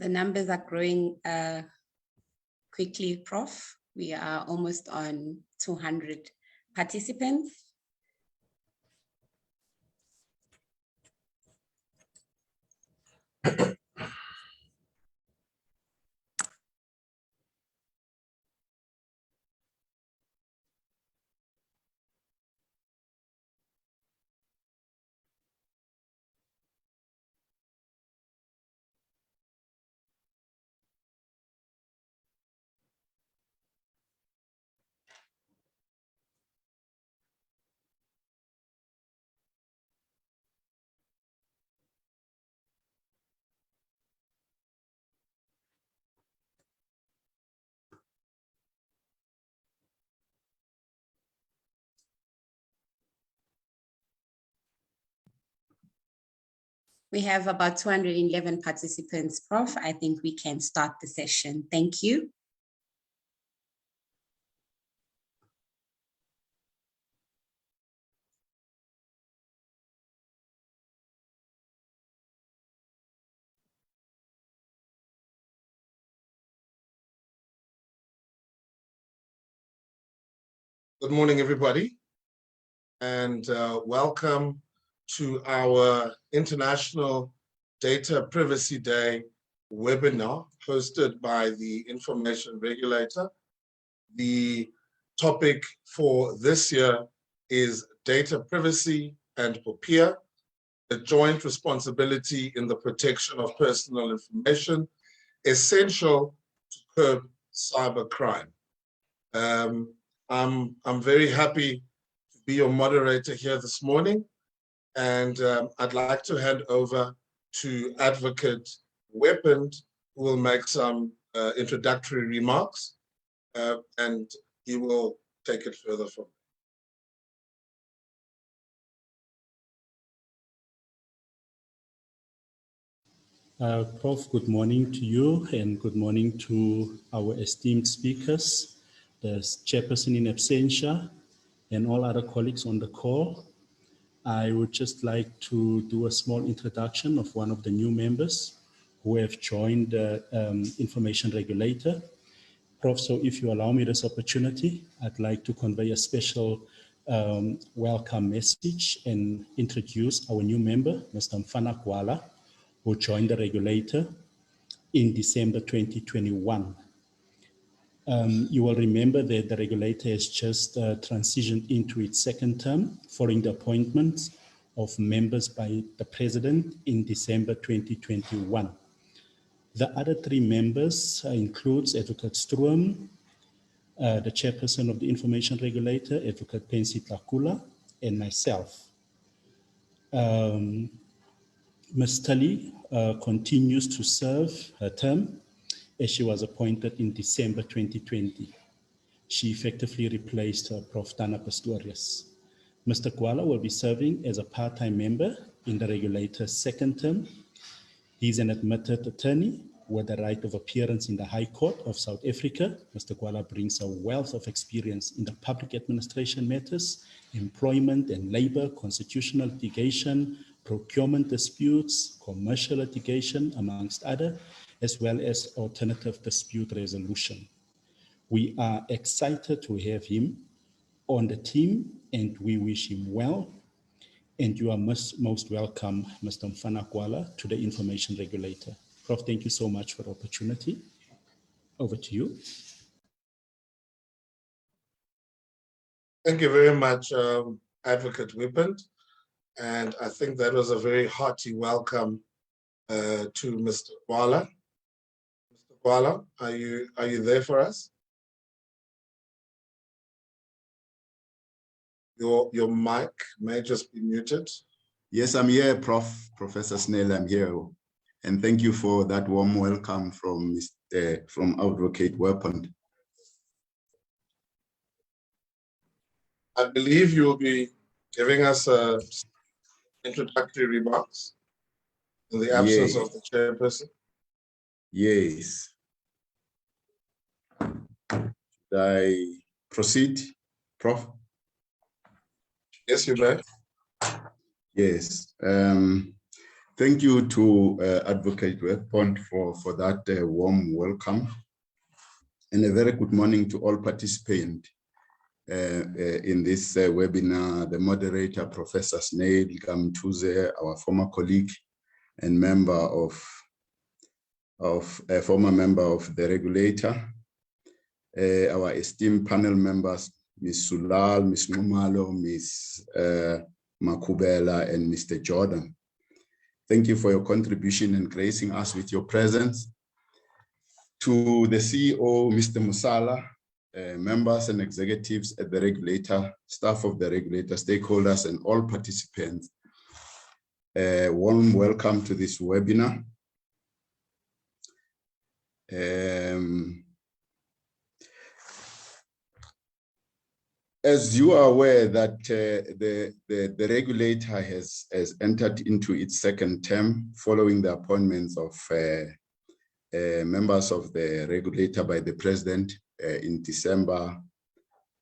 The numbers are growing quickly, Prof. We are almost on 200 participants. We have about 211 participants, Prof. I think we can start the session. Thank you. Good morning, everybody, and welcome to our International Data Privacy Day webinar hosted by the Information Regulator. The topic for this year is Data Privacy and POPIA, a joint responsibility in the protection of personal information, essential to curb cybercrime. I'm very happy to be your moderator here this morning, and I'd like to hand over to Advocate Weapond, who will make some introductory remarks, and he will take it further from there. Prof, good morning to you and good morning to our esteemed speakers, the chairperson in absentia, and all other colleagues on the call. I would just like to do a small introduction of one of the new members who have joined the Information Regulator. Prof, so if you allow me this opportunity, I'd like to convey a special welcome message and introduce our new member, Mr. Mfana Gwala, who joined the regulator in December 2021. You will remember that the regulator has just transitioned into its second term following the appointment of members by the president in December 2021. The other three members includes Advocate Stroom, the chairperson of the Information Regulator, Advocate Pensi Tlakula, and myself. Ms. Tully continues to serve her term as she was appointed in December 2020. She effectively replaced Prof. Dana Pastorius. Mr. Gwala will be serving as a part-time member in the regulator's second term. He's an admitted attorney with the right of appearance in the High Court of South Africa. Mr. Gwala brings a wealth of experience in the public administration matters, employment and labor, constitutional litigation, procurement disputes, commercial litigation, amongst other, as well as alternative dispute resolution. We are excited to have him on the team and we wish him well. And you are most welcome, Mr. Mfana Gwala, to the Information Regulator. Prof, thank you so much for the opportunity. Over to you. Thank you very much, Advocate Weapond. And I think that was a very hearty welcome to Mr. Gwala. Mr. Gwala, are you there for us? Your mic may just be muted. Yes, I'm here, Professor Snell, I'm here. And thank you for that warm welcome from Advocate Weapond. I believe you will be giving us introductory remarks in the absence of the chairperson. Yes. Should I proceed, Prof? Yes, you may. Yes. Thank you to Advocate Weapon for that warm welcome. And a very good morning to all participants in this webinar, the moderator, Professor Snail Gamtuze, our former colleague and former member of the regulator, our esteemed panel members, Ms. Sulal, Ms. Mumalo, Ms. Makubela, and Mr. Jordan. Thank you for your contribution and gracing us with your presence. To the CEO, Mr. Musala, members and executives at the regulator, staff of the regulator, stakeholders, and all participants, warm welcome to this webinar. As you are aware that the regulator has entered into its second term following the appointments of members of the regulator by the president in December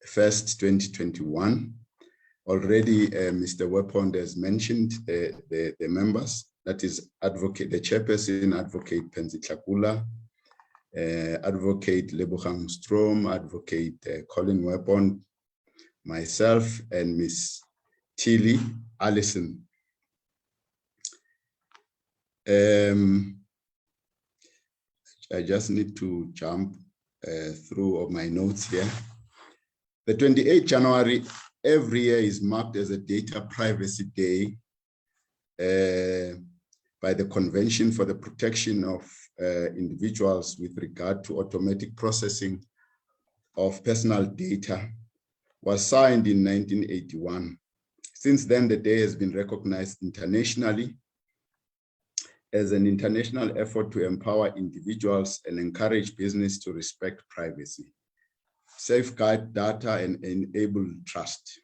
1st, 2021. Already, Mr. Wepond has mentioned the members, that is the chairperson, Advocate Penzi Tlakula, Advocate Lebogang Strom, Advocate Colin Wepond, myself, and Ms. Tilly Allison. I just need to jump through all my notes here. The 28th January every year is marked as a Data Privacy Day by the Convention for the Protection of Individuals with regard to automatic processing of personal data, was signed in 1981. Since then, the day has been recognized internationally as an international effort to empower individuals and encourage business to respect privacy, safeguard data, and enable trust.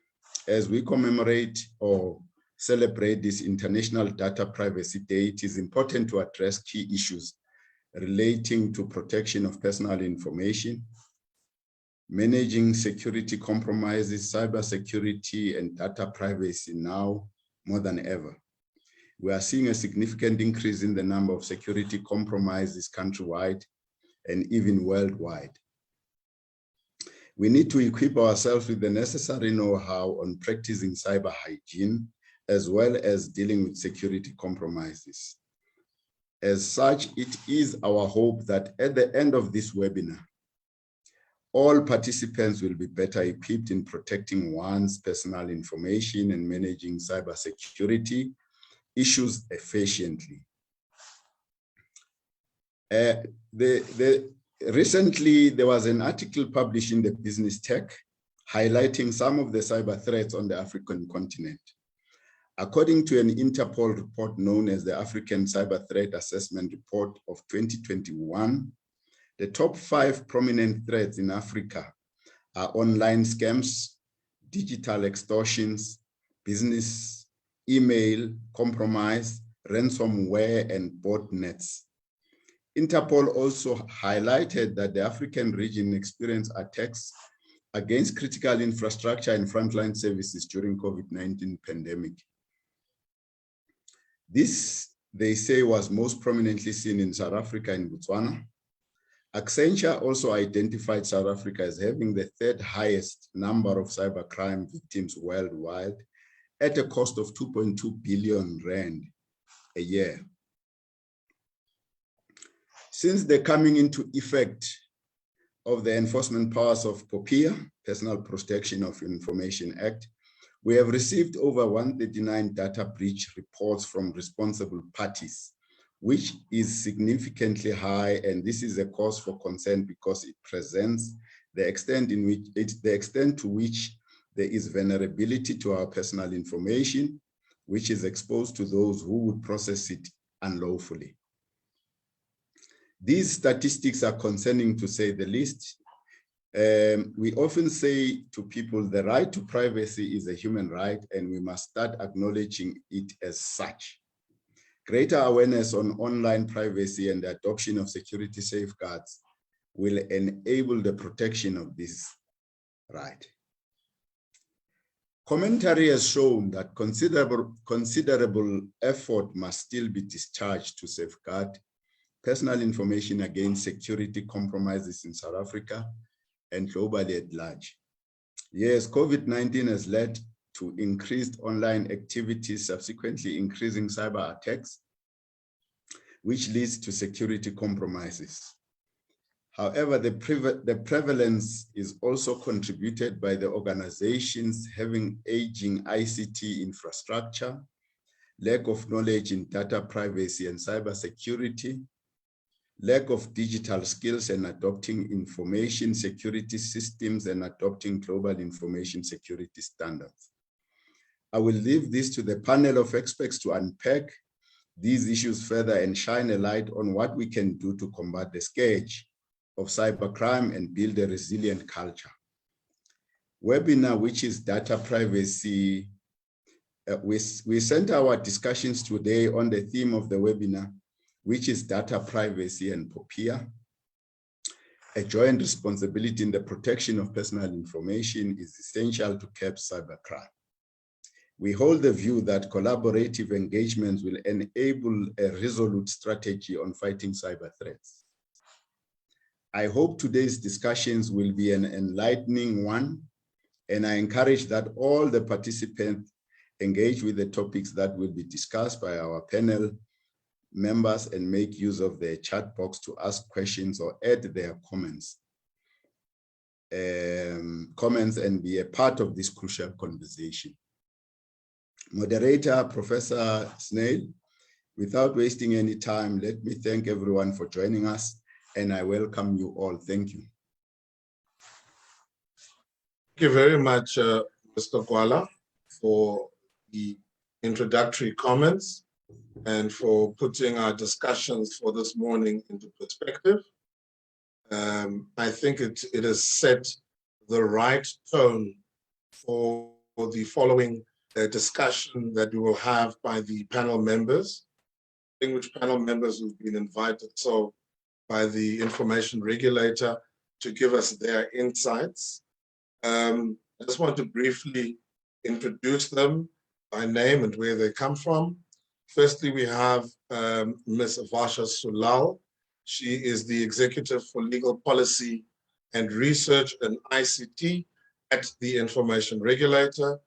As we commemorate or celebrate this International Data Privacy Day, it is important to address key issues relating to protection of personal information, managing security compromises, cybersecurity, and data privacy now more than ever. We are seeing a significant increase in the number of security compromises countrywide and even worldwide. We need to equip ourselves with the necessary know-how on practicing cyber hygiene, as well as dealing with security compromises. As such, it is our hope that at the end of this webinar, all participants will be better equipped in protecting one's personal information and managing cybersecurity issues efficiently. Recently, there was an article published in the Business Tech highlighting some of the cyber threats on the African continent. According to an Interpol report known as the African Cyber Threat Assessment Report of 2021, the top 5 prominent threats in Africa are online scams, digital extortions, business email compromise, ransomware, and botnets. Interpol also highlighted that the African region experienced attacks against critical infrastructure and frontline services during COVID-19 pandemic. This, they say, was most prominently seen in South Africa and Botswana. Accenture also identified South Africa as having the 3rd highest number of cybercrime victims worldwide at a cost of 2.2 billion rand a year. Since the coming into effect of the enforcement powers of POPIA, Personal Protection of Information Act, we have received over 139 data breach reports from responsible parties, which is significantly high, and this is a cause for concern because it presents the extent to which there is vulnerability to our personal information, which is exposed to those who would process it unlawfully. These statistics are concerning, to say the least. We often say to people, the right to privacy is a human right, and we must start acknowledging it as such. Greater awareness on online privacy and the adoption of security safeguards will enable the protection of this right. Commentary has shown that considerable effort must still be discharged to safeguard personal information against security compromises in South Africa and globally at large. Yes, COVID-19 has led to increased online activities, subsequently increasing cyber attacks, which leads to security compromises. However, the prevalence is also contributed by the organizations having aging ICT infrastructure, lack of knowledge in data privacy and cybersecurity, lack of digital skills and adopting information security systems and adopting global information security standards. I will leave this to the panel of experts to unpack these issues further and shine a light on what we can do to combat the scourge of cybercrime and build a resilient culture. Webinar, which is data privacy. We center our discussions today on the theme of the webinar, which is data privacy and POPIA. A joint responsibility in the protection of personal information is essential to curb cybercrime. We hold the view that collaborative engagements will enable a resolute strategy on fighting cyber threats. I hope today's discussions will be an enlightening one, and I encourage that all the participants engage with the topics that will be discussed by our panel members and make use of the chat box to ask questions or add their comments and be a part of this crucial conversation. Moderator, Professor Snail, without wasting any time, let me thank everyone for joining us, and I welcome you all. Thank you. Thank you very much, Mr. Kwala, for the introductory comments and for putting our discussions for this morning into perspective. I think it has set the right tone for the following discussion that we will have by the panel members, distinguished panel members who've been invited so by the Information Regulator to give us their insights. I just want to briefly introduce them by name and where they come from. Firstly, we have Ms. Vasha Sulal. She is the Executive for Legal Policy and Research and ICT at the Information Regulator.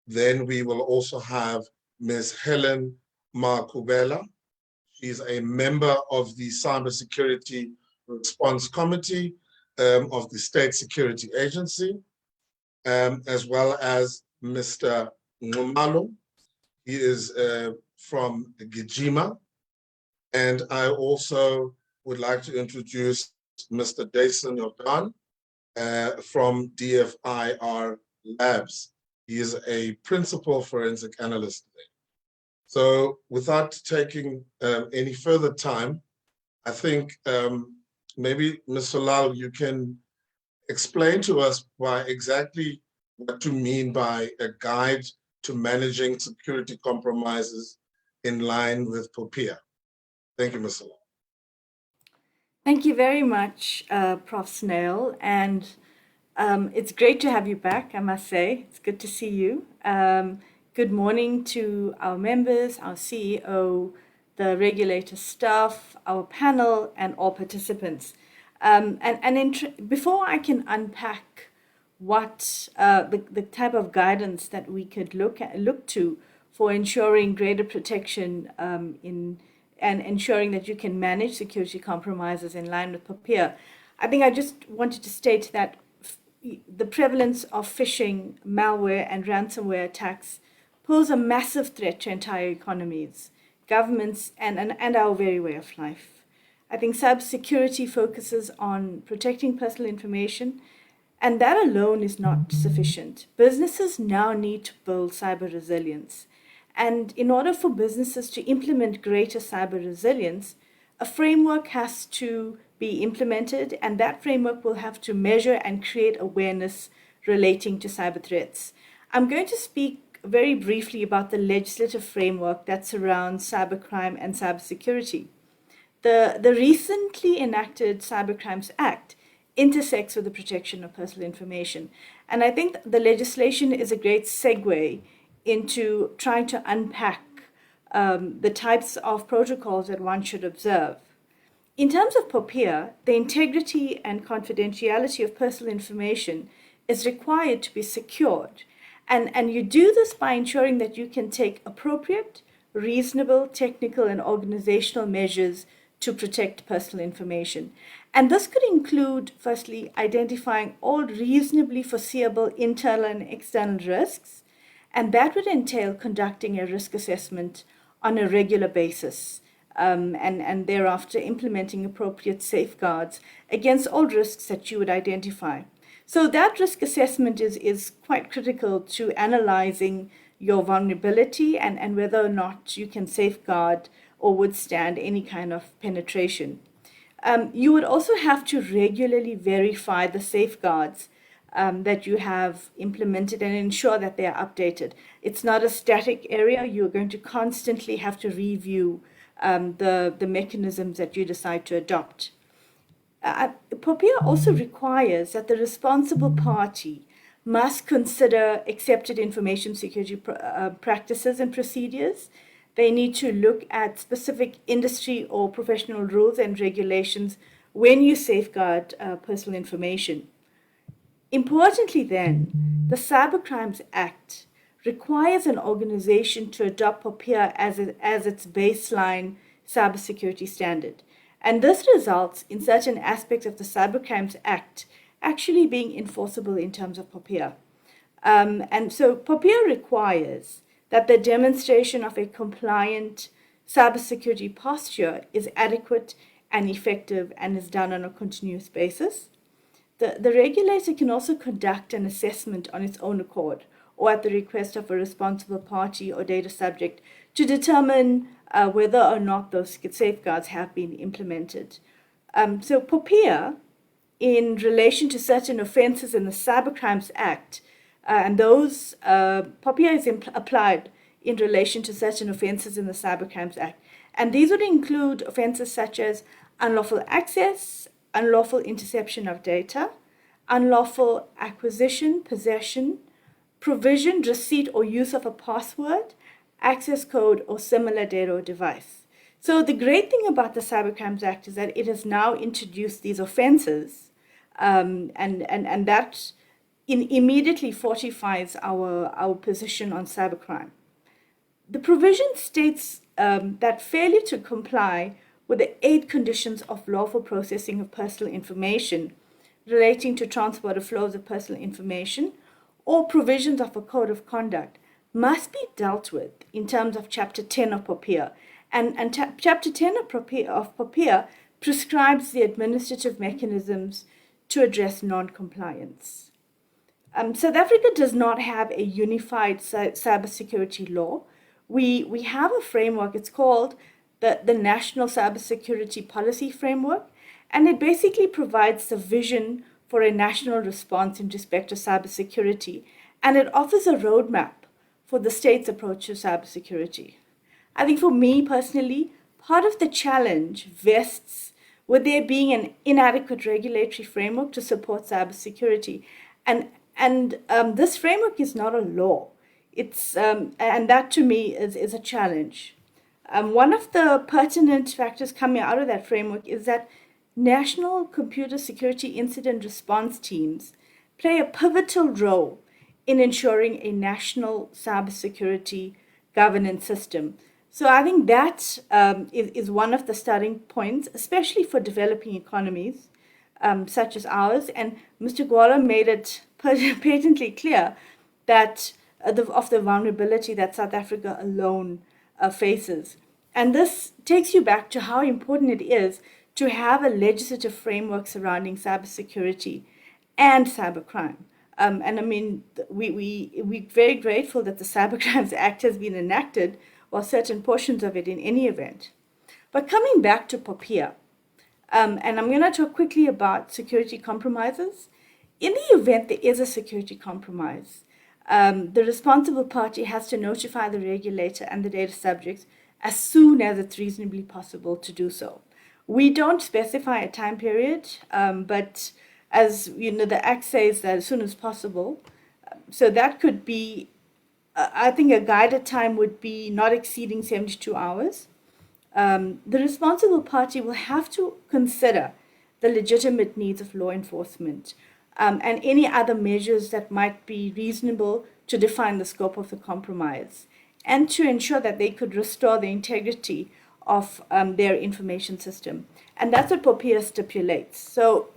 Then we will also have Ms. Helen Makubela. She's a member of the Cybersecurity Response Committee of the State Security Agency, as well as Mr. Ngumalo. He is from Gijima. And I also would like to introduce Mr. Dason Jordan from DFIR Labs. He is a principal forensic analyst today. So without taking any further time, I think maybe Ms. Solal, you can explain to us exactly what you mean by a guide to managing security compromises in line with POPIA. Thank you, Ms. Solal. Thank you very much, Prof. Snail, and it's great to have you back, I must say. It's good to see you. Good morning to our members, our CEO, the regulator staff, our panel, and all participants. Before I can unpack what the type of guidance that we could look to for ensuring greater protection and ensuring that you can manage security compromises in line with POPIA, I think I just wanted to state that the prevalence of phishing, malware, and ransomware attacks pose a massive threat to entire economies, governments, and our very way of life. I think cybersecurity focuses on protecting personal information, and that alone is not sufficient. Businesses now need to build cyber resilience. And in order for businesses to implement greater cyber resilience, a framework has to be implemented, and that framework will have to measure and create awareness relating to cyber threats. I'm going to speak very briefly about the legislative framework that surrounds cybercrime and cybersecurity. The recently enacted Cybercrimes Act intersects with the protection of personal information. And I think the legislation is a great segue into trying to unpack the types of protocols that one should observe. In terms of POPIA, the integrity and confidentiality of personal information is required to be secured. And you do this by ensuring that you can take appropriate, reasonable, technical, and organizational measures to protect personal information. And this could include, firstly, identifying all reasonably foreseeable internal and external risks, and that would entail conducting a risk assessment on a regular basis, and thereafter implementing appropriate safeguards against all risks that you would identify. So that risk assessment is quite critical to analyzing your vulnerability and whether or not you can safeguard or withstand any kind of penetration. You would also have to regularly verify the safeguards that you have implemented and ensure that they are updated. It's not a static area. You're going to constantly have to review the mechanisms that you decide to adopt. POPIA also requires that the responsible party must consider accepted information security practices and procedures. They need to look at specific industry or professional rules and regulations when you safeguard personal information. Importantly then, the Cybercrimes Act requires an organization to adopt POPIA as its baseline cybersecurity standard. And this results in certain aspects of the Cybercrimes Act actually being enforceable in terms of POPIA. And so POPIA requires that the demonstration of a compliant cybersecurity posture is adequate and effective and is done on a continuous basis. The regulator can also conduct an assessment on its own accord or at the request of a responsible party or data subject to determine whether or not those safeguards have been implemented. So POPIA, in relation to certain offenses in the Cybercrimes Act, and those POPIA is applied in relation to certain offenses in the Cybercrimes Act. And these would include offenses such as unlawful access, unlawful interception of data, unlawful acquisition, possession, provision, receipt, or use of a password, access code, or similar data or device. So the great thing about the Cybercrimes Act is that it has now introduced these offenses, and that immediately fortifies our position on cybercrime. The provision states that failure to comply with the 8 conditions of lawful processing of personal information relating to transport or flows of personal information or provisions of a code of conduct must be dealt with in terms of Chapter 10 of POPIA. And Chapter 10 of POPIA prescribes the administrative mechanisms to address non-compliance. South Africa does not have a unified cybersecurity law. We have a framework. It's called the National Cybersecurity Policy Framework, and it basically provides the vision for a national response in respect to cybersecurity, and it offers a roadmap for the state's approach to cybersecurity. I think for me personally, part of the challenge vests with there being an inadequate regulatory framework to support cybersecurity, and this framework is not a law. It's and that to me is a challenge. One of the pertinent factors coming out of that framework is that national computer security incident response teams play a pivotal role in ensuring a national cybersecurity governance system. So I think that is one of the starting points, especially for developing economies such as ours. And Mr. Gwala made it patently clear that of the vulnerability that South Africa alone faces. And this takes you back to how important it is to have a legislative framework surrounding cybersecurity and cybercrime. And I mean, we're very grateful that the Cybercrimes Act has been enacted, or certain portions of it in any event. But coming back to POPIA, and I'm going to talk quickly about security compromises. In the event there is a security compromise, the responsible party has to notify the regulator and the data subjects as soon as it's reasonably possible to do so. We don't specify a time period, but as you know, the Act says that as soon as possible. So that could be, I think a guided time would be not exceeding 72 hours. The responsible party will have to consider the legitimate needs of law enforcement and any other measures that might be reasonable to define the scope of the compromise and to ensure that they could restore the integrity of their information system. And that's what POPIA stipulates. So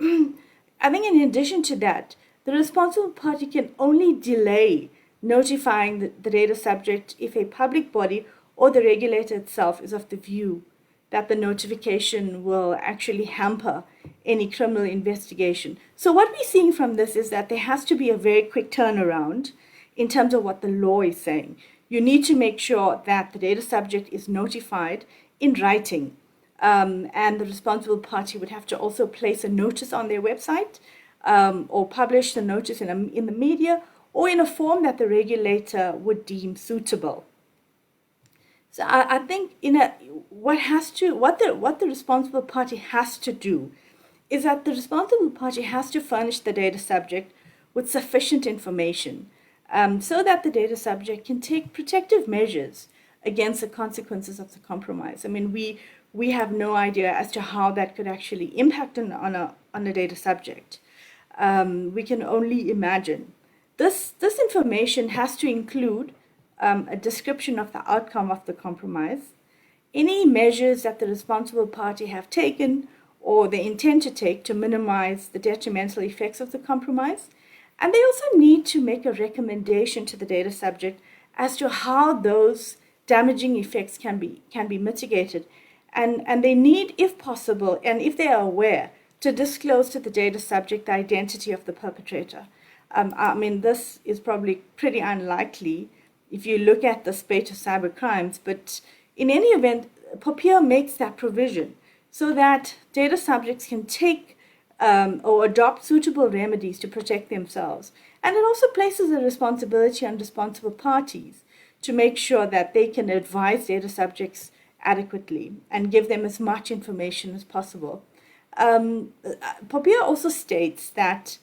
I think in addition to that, the responsible party can only delay notifying the data subject if a public body or the regulator itself is of the view that the notification will actually hamper any criminal investigation. So what we're seeing from this is that there has to be a very quick turnaround in terms of what the law is saying. You need to make sure that the data subject is notified in writing, and the responsible party would have to also place a notice on their website or publish the notice in the media or in a form that the regulator would deem suitable. So I think what the responsible party has to do is that the responsible party has to furnish the data subject with sufficient information so that the data subject can take protective measures against the consequences of the compromise. I mean, we have no idea as to how that could actually impact on a data subject. We can only imagine. This information has to include a description of the outcome of the compromise, any measures that the responsible party have taken or they intend to take to minimize the detrimental effects of the compromise. And they also need to make a recommendation to the data subject as to how those damaging effects can be mitigated. And they need, if possible, and if they are aware, to disclose to the data subject the identity of the perpetrator. I mean, this is probably pretty unlikely if you look at the spate of cybercrimes, but in any event, POPIA makes that provision so that data subjects can take or adopt suitable remedies to protect themselves. And it also places a responsibility on responsible parties to make sure that they can advise data subjects adequately and give them as much information as possible. POPIA also states that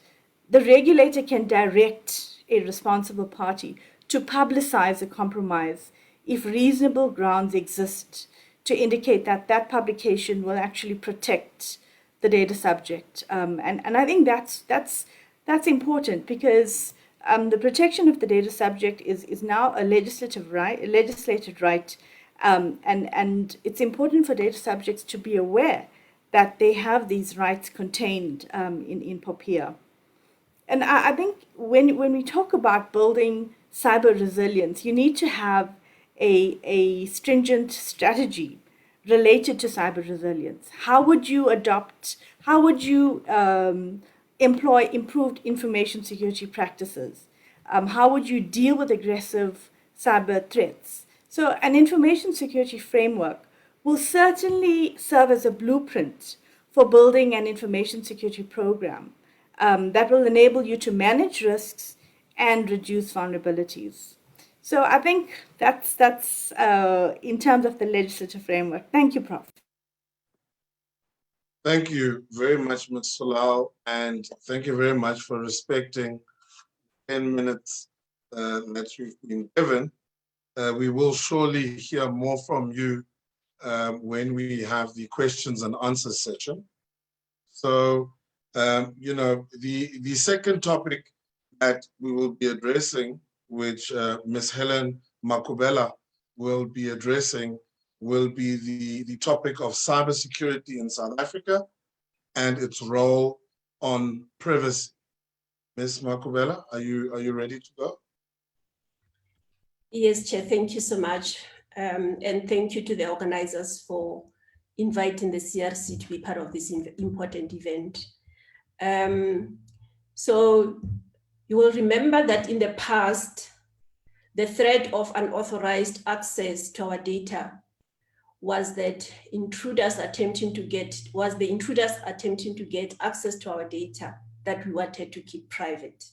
the regulator can direct a responsible party to publicize a compromise if reasonable grounds exist to indicate that that publication will actually protect the data subject. And I think that's important because the protection of the data subject is now a legislative right, and it's important for data subjects to be aware that they have these rights contained in POPIA. And I think when we talk about building cyber resilience, you need to have a stringent strategy related to cyber resilience. How would you employ improved information security practices? How would you deal with aggressive cyber threats? So an information security framework will certainly serve as a blueprint for building an information security program that will enable you to manage risks and reduce vulnerabilities. So I think that's in terms of the legislative framework. Thank you, Prof. Thank you very much, Ms. Solal, and thank you very much for respecting 10 minutes that you've been given. We will surely hear more from you when we have the questions and answers session. So, the second topic that we will be addressing, which Ms. Helen Makubela will be addressing, will be the topic of cybersecurity in South Africa and its role on privacy. Ms. Makubela, are you ready to go? Yes, Chair, thank you so much. And thank you to the organizers for inviting the CRC to be part of this important event. So you will remember that in the past, the threat of unauthorized access to our data was that the intruders attempting to get access to our data that we wanted to keep private.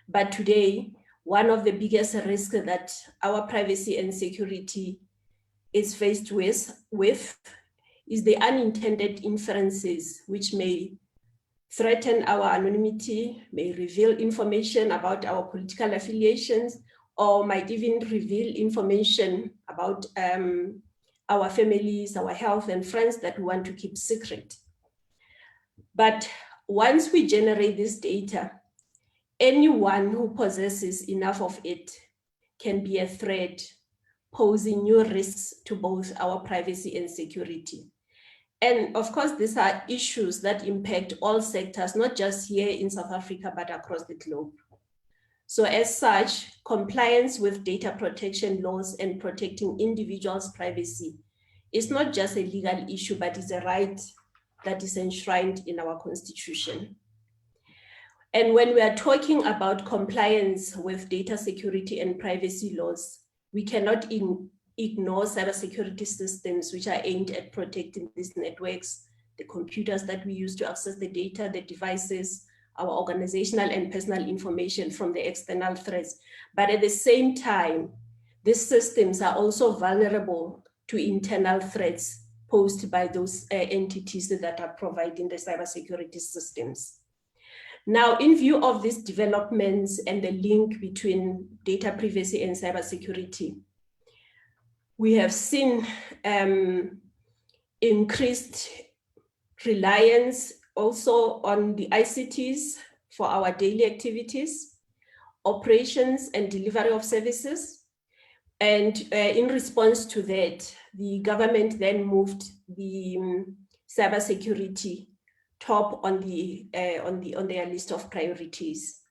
But today, one of the biggest risks that our privacy and security is faced with is the unintended inferences which may threaten our anonymity, may reveal information about our political affiliations, or might even reveal information about our families, our health, and friends that we want to keep secret. But once we generate this data, anyone who possesses enough of it can be a threat, posing new risks to both our privacy and security. And of course, these are issues that impact all sectors, not just here in South Africa, but across the globe. So as such, compliance with data protection laws and protecting individuals' privacy is not just a legal issue, but is a right that is enshrined in our Constitution. And when we are talking about compliance with data security and privacy laws, we cannot ignore cybersecurity systems which are aimed at protecting these networks, the computers that we use to access the data, the devices, our organizational and personal information from the external threats. But at the same time, these systems are also vulnerable to internal threats posed by those entities that are providing the cybersecurity systems. Now, in view of these developments and the link between data privacy and cybersecurity, we have seen increased reliance also on the ICTs for our daily activities, operations and delivery of services. And in response to that, the government then moved the cybersecurity top on their list of priorities.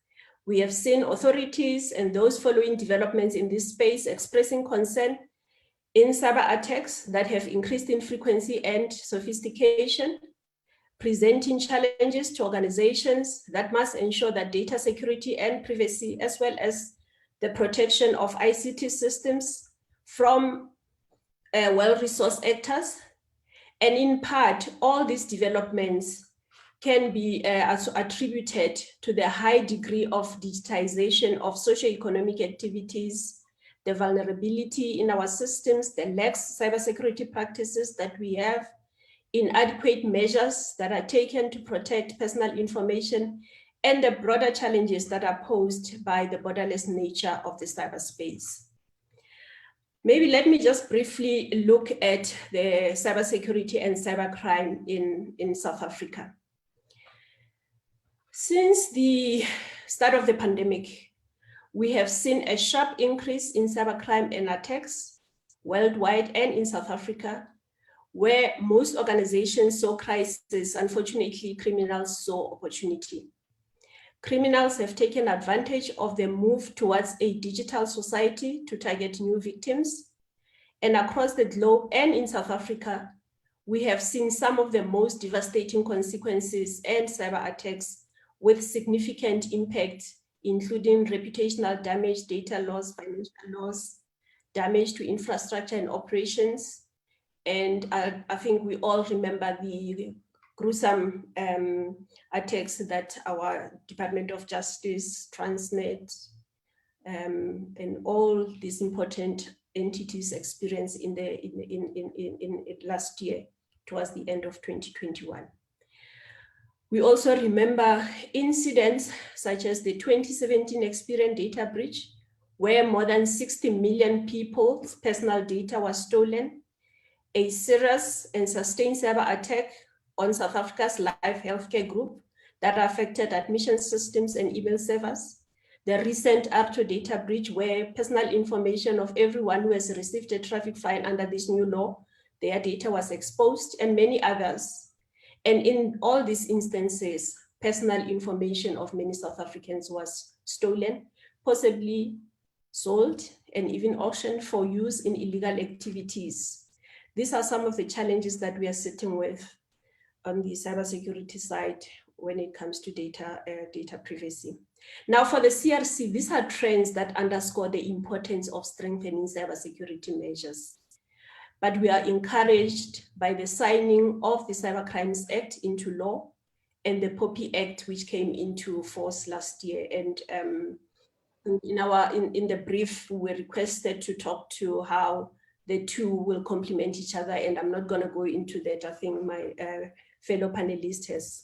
We have seen authorities and those following developments in this space expressing concern in cyber attacks that have increased in frequency and sophistication, presenting challenges to organizations that must ensure that data security and privacy, as well as the protection of ICT systems from well-resourced actors. And in part, all these developments can be attributed to the high degree of digitization of socioeconomic activities, the vulnerability in our systems, the lax cybersecurity practices that we have, inadequate measures that are taken to protect personal information, and the broader challenges that are posed by the borderless nature of the cyberspace. Maybe let me just briefly look at the cybersecurity and cybercrime in South Africa. Since the start of the pandemic, we have seen a sharp increase in cybercrime and attacks worldwide and in South Africa, where most organizations saw crisis. Unfortunately, criminals saw opportunity. Criminals have taken advantage of the move towards a digital society to target new victims. And across the globe and in South Africa, we have seen some of the most devastating consequences and cyber attacks with significant impact, including reputational damage, data loss, financial loss, damage to infrastructure and operations. And I think we all remember the gruesome attacks that our Department of Justice, Transnet, and all these important entities experienced in last year, towards the end of 2021. We also remember incidents such as the 2017 Experian data breach, where more than 60 million people's personal data was stolen, a serious and sustained cyber attack on South Africa's Life Healthcare Group that affected admission systems and email servers, the recent ARTO data breach where personal information of everyone who has received a traffic fine under this new law, their data was exposed, and many others. And in all these instances, personal information of many South Africans was stolen, possibly sold, and even auctioned for use in illegal activities. These are some of the challenges that we are sitting with on the cybersecurity side when it comes to data privacy. Now for the CRC, these are trends that underscore the importance of strengthening cybersecurity measures. But we are encouraged by the signing of the Cybercrimes Act into law and the POPIA Act, which came into force last year. And in the brief, we were requested to talk to how the two will complement each other, and I'm not going to go into that. I think my fellow panelist has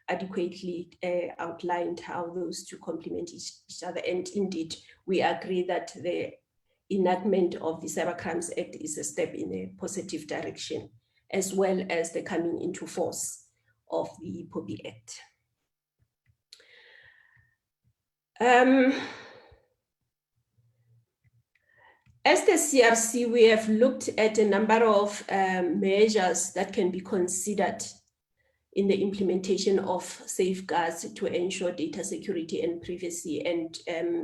adequately outlined how those two complement each other. And indeed, we agree that the enactment of the Cybercrimes Act is a step in a positive direction, as well as the coming into force of the POPIA Act. As the CRC, we have looked at a number of measures that can be considered in the implementation of safeguards to ensure data security and privacy. And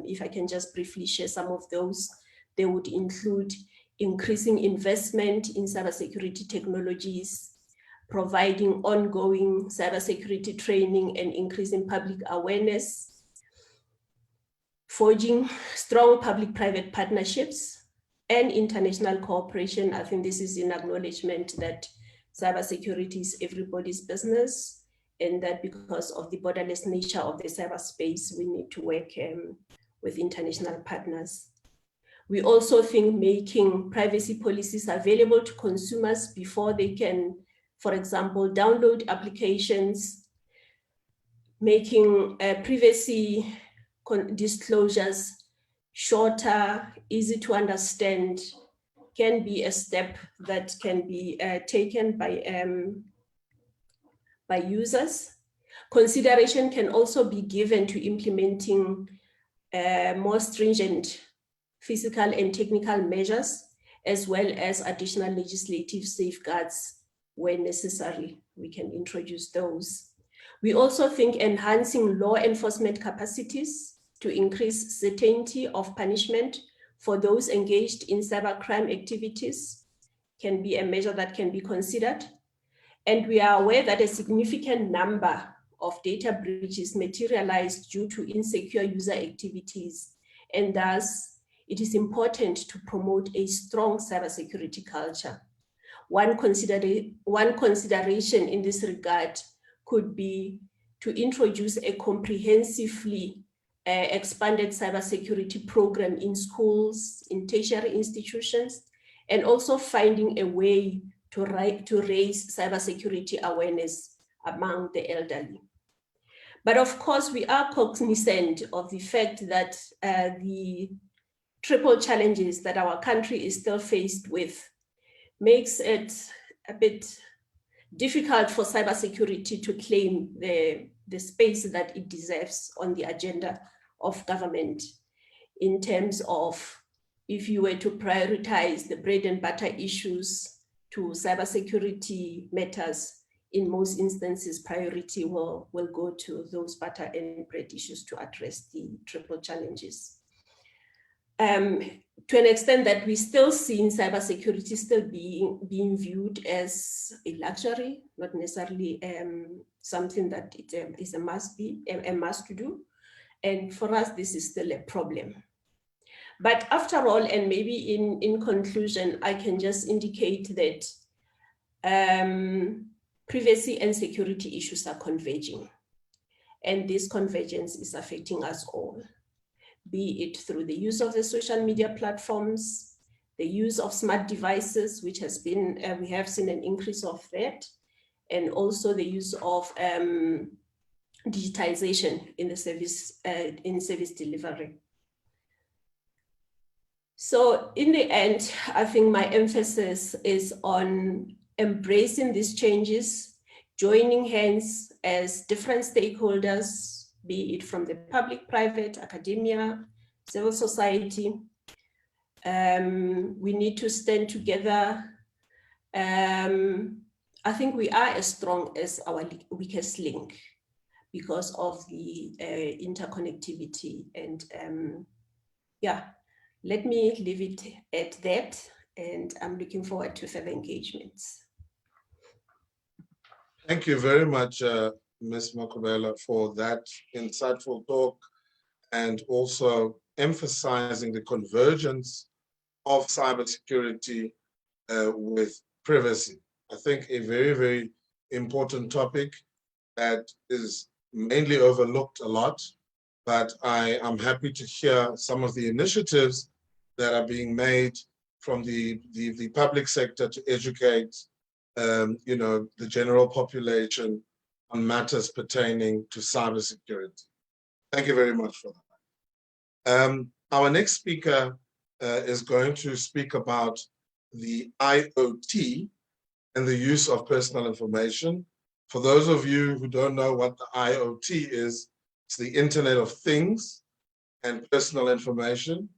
if I can just briefly share some of those, they would include increasing investment in cybersecurity technologies, providing ongoing cybersecurity training and increasing public awareness, forging strong public-private partnerships, and international cooperation. I think this is in acknowledgement that cybersecurity is everybody's business, and that because of the borderless nature of the cyberspace, we need to work with international partners. We also think making privacy policies available to consumers before they can, for example, download applications, making privacy disclosures shorter, easy to understand, can be a step that can be taken by users. Consideration can also be given to implementing more stringent physical and technical measures, as well as additional legislative safeguards where necessary. We can introduce those. We also think enhancing law enforcement capacities to increase certainty of punishment for those engaged in cybercrime activities can be a measure that can be considered. And we are aware that a significant number of data breaches materialize due to insecure user activities, and thus it is important to promote a strong cybersecurity culture. One consideration in this regard could be to introduce a comprehensively expanded cybersecurity program in schools, in tertiary institutions, and also finding a way to raise cybersecurity awareness among the elderly. But of course, we are cognizant of the fact that the triple challenges that our country is still faced with makes it a bit difficult for cybersecurity to claim the space that it deserves on the agenda of government, in terms of if you were to prioritize the bread and butter issues to cybersecurity matters, in most instances, priority will go to those butter and bread issues to address the triple challenges. To an extent that we still see in cybersecurity still being viewed as a luxury, not necessarily something that it is a must to do. And for us, this is still a problem. But after all, and maybe in conclusion, I can just indicate that privacy and security issues are converging. And this convergence is affecting us all, be it through the use of the social media platforms, the use of smart devices, which has been, we have seen an increase of that, and also the use of digitization in the service delivery. So in the end, I think my emphasis is on embracing these changes, joining hands as different stakeholders, be it from the public, private, academia, civil society. We need to stand together. I think we are as strong as our weakest link because of the interconnectivity. And yeah, let me leave it at that. And I'm looking forward to further engagements. Thank you very much, Ms. Makubela, for that insightful talk, and also emphasizing the convergence of cybersecurity with privacy. I think a very, very important topic that is mainly overlooked a lot, but I am happy to hear some of the initiatives that are being made from the public sector to educate the general population on matters pertaining to cybersecurity. Thank you very much for that. Our next speaker is going to speak about the IoT and the use of personal information. For those of you who don't know what the IoT is, it's the Internet of Things and personal information.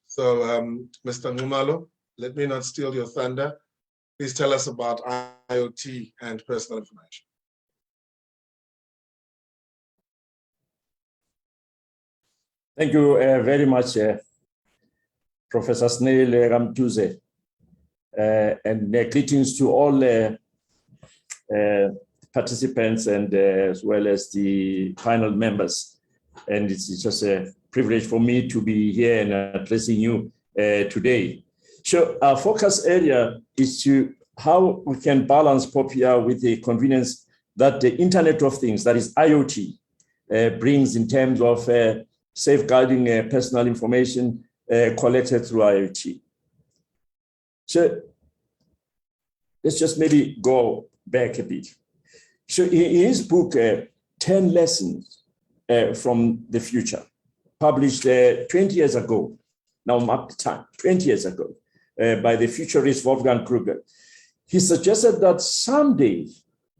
So, Mr. Numalo, let me not steal your thunder. Please tell us about IoT and personal information. Thank you very much, Professor Snail Ramtuze, and greetings to all participants and as well as the panel members. And it's just a privilege for me to be here and addressing you today. So our focus area is to how we can balance POPIA with the convenience that the Internet of Things, that is IoT, brings in terms of safeguarding personal information collected through IoT. So let's just maybe go back a bit. So in his book, 10 Lessons from the Future, published 20 years ago, now mark the time, 20 years ago, by the futurist Wolfgang Kruger, he suggested that someday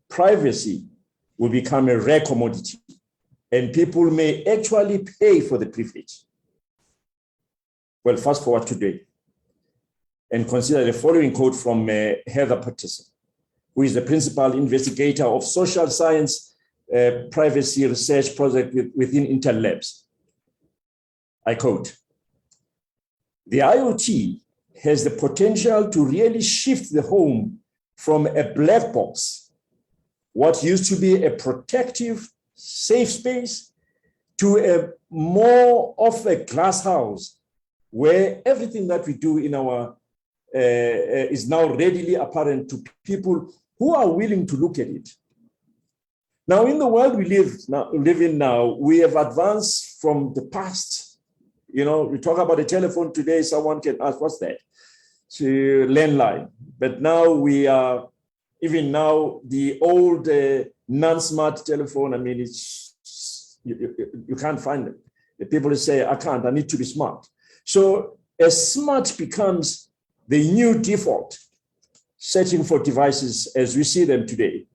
privacy will become a rare commodity and people may actually pay for the privilege. Well, fast forward today and consider the following quote from Heather Patterson, who is the principal investigator of social science privacy research project within Intel Labs. I quote, "The IoT has the potential to really shift the home from a black box, what used to be a protective, safe space, to a more of a glass house where everything that we do in our is now readily apparent to people who are willing to look at it." Now, in the world we live in now, we have advanced from the past. You know, we talk about a telephone today, someone can ask, what's that? To landline. But now we are, even now, the old non-smart telephone, I mean, it's you can't find it. The people say, I can't, I need to be smart. So as smart becomes the new default setting for devices as we see them today,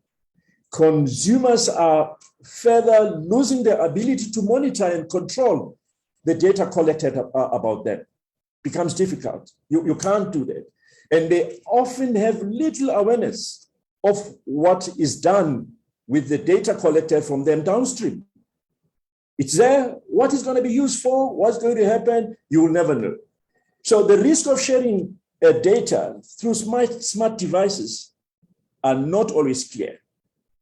consumers are further losing their ability to monitor and control the data collected about them. Becomes difficult. You can't do that. And they often have little awareness of what is done with the data collected from them downstream. It's there. What is going to be used for? What's going to happen? You will never know. So the risk of sharing data through smart devices are not always clear,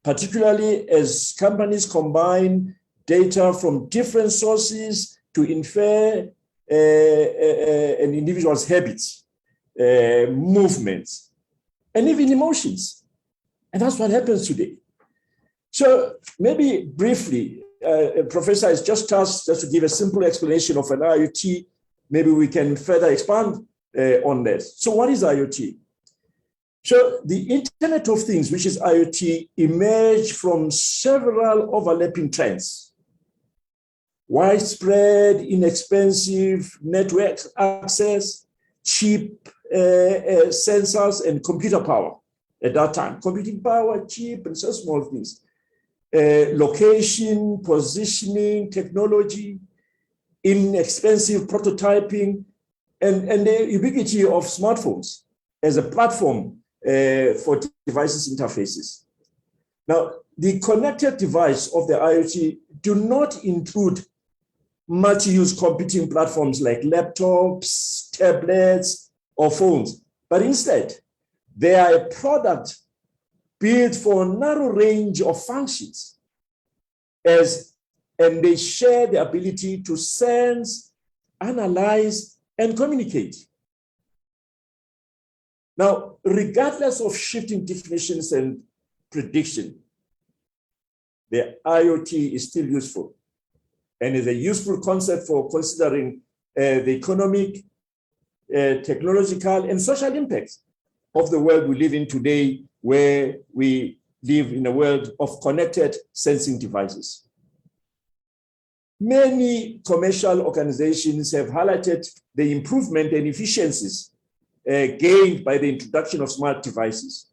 particularly as companies combine data from different sources to infer an individual's habits, movements, and even emotions. And that's what happens today. So maybe briefly, Professor has just tasked us to give a simple explanation of an IoT. Maybe we can further expand on this. So what is IoT? So the Internet of Things, which is IoT, emerged from several overlapping trends. Widespread, inexpensive network access, cheap sensors, and computer power at that time. Computing power, cheap, and so small things. Location, positioning, technology, inexpensive prototyping, and the ubiquity of smartphones as a platform for devices interfaces. Now, the connected device of the IoT do not include multi-use computing platforms like laptops, tablets, or phones, but instead, they are a product built for a narrow range of functions, and they share the ability to sense, analyze, and communicate. Now, regardless of shifting definitions and prediction, the IoT is still useful and is a useful concept for considering the economic, technological, and social impacts of the world we live in today, where we live in a world of connected sensing devices. Many commercial organizations have highlighted the improvement and efficiencies gained by the introduction of smart devices,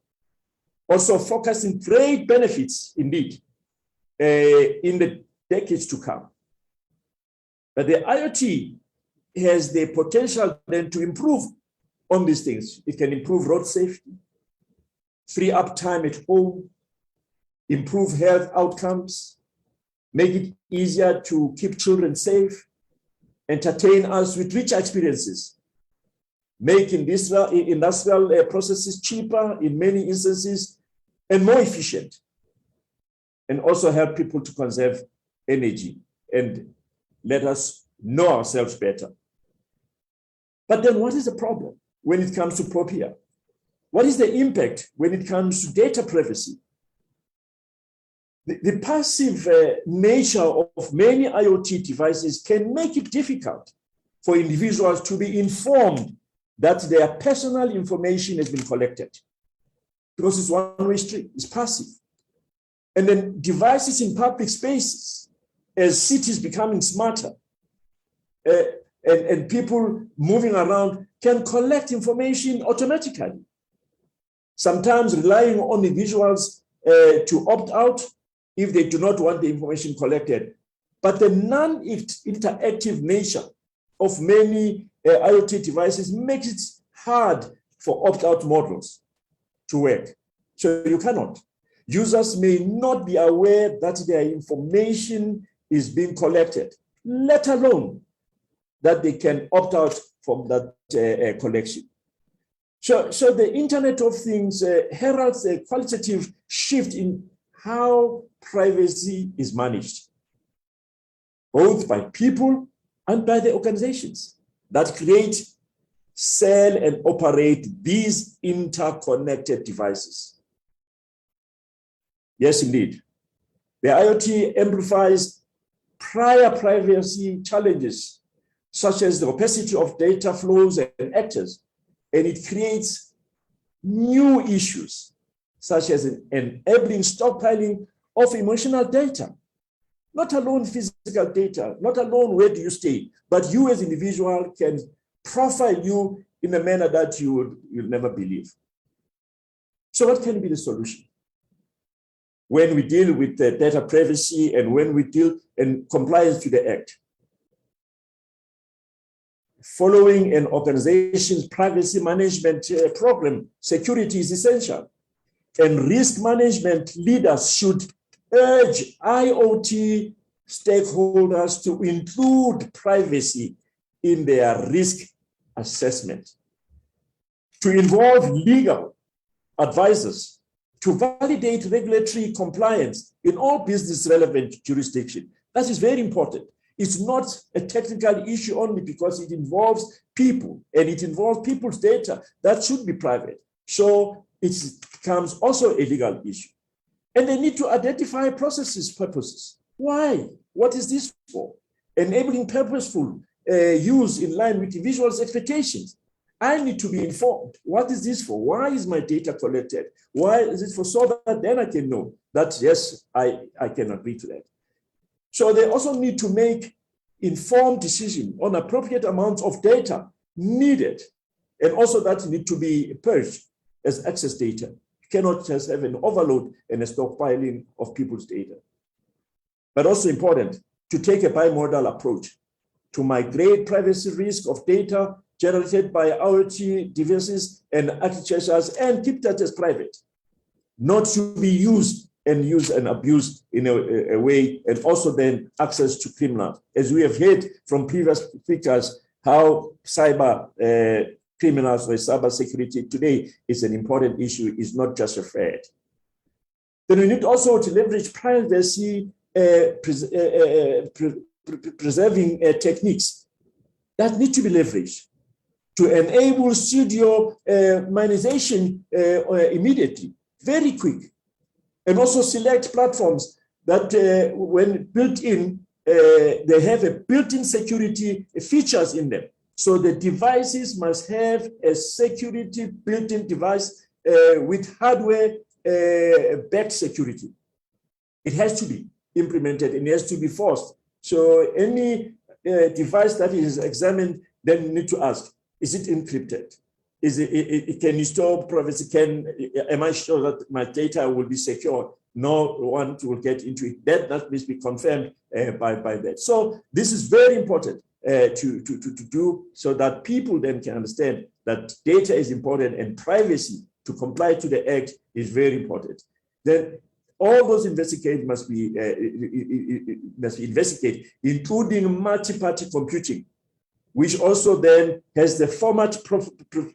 also focusing great benefits indeed in the decades to come. But the IoT has the potential then to improve on these things. It can improve road safety, free up time at home, improve health outcomes, make it easier to keep children safe, entertain us with richer experiences, make industrial processes cheaper in many instances and more efficient, and also help people to conserve energy and let us know ourselves better. But then what is the problem when it comes to POPIA? What is the impact when it comes to data privacy? The passive nature of many IoT devices can make it difficult for individuals to be informed that their personal information has been collected, because it's one-way street, it's passive. And then devices in public spaces, as cities becoming smarter, and people moving around can collect information automatically, sometimes relying on individuals to opt out if they do not want the information collected. But the non-interactive nature of many IoT devices makes it hard for opt-out models to work. So you cannot. Users may not be aware that their information is being collected, let alone that they can opt out from that collection. So the Internet of Things heralds a qualitative shift in how privacy is managed, both by people and by the organizations that create, sell, and operate these interconnected devices. Yes, indeed. The IoT amplifies prior privacy challenges, such as the opacity of data flows and actors, and it creates new issues, such as enabling stockpiling of emotional data, not alone physical data, not alone where do you stay, but you as an individual can profile you in a manner that you'll never believe. So what can be the solution? When we deal with the data privacy and when we deal in compliance to the Act, following an organization's privacy management program, security is essential. And risk management leaders should urge IoT stakeholders to include privacy in their risk assessment, to involve legal advisors, to validate regulatory compliance in all business relevant jurisdictions. That is very important. It's not a technical issue only because it involves people and it involves people's data. That should be private. So it becomes also a legal issue. And they need to identify purposes. Why? What is this for? Enabling purposeful use in line with individuals' expectations. I need to be informed. What is this for? Why is my data collected? Why is it for? So that then I can know that, yes, I can agree to that. So they also need to make informed decision on appropriate amounts of data needed, and also that need to be purged as access data. You cannot just have an overload and a stockpiling of people's data. But also important to take a bimodal approach to migrate privacy risk of data generated by IoT devices and architectures and keep that as private, not to be used and abused in a way, and also then access to criminals. As we have heard from previous speakers, how cyber criminals or cyber security today is an important issue, is not just a fad. Then we need also to leverage privacy preserving techniques that need to be leveraged to enable pseudo-minization immediately, very quick. And also select platforms that when built in, they have a built-in security features in them. So the devices must have a security built-in device with hardware backed security. It has to be implemented and it has to be forced. So any device that is examined then need to ask, is it encrypted? Is can you store privacy? Am I sure that my data will be secure? No one will get into it. That must be confirmed by that. So this is very important to do, so that people then can understand that data is important and privacy to comply to the act is very important. Then all those investigated must be investigated, including multi-party computing, which also then has the format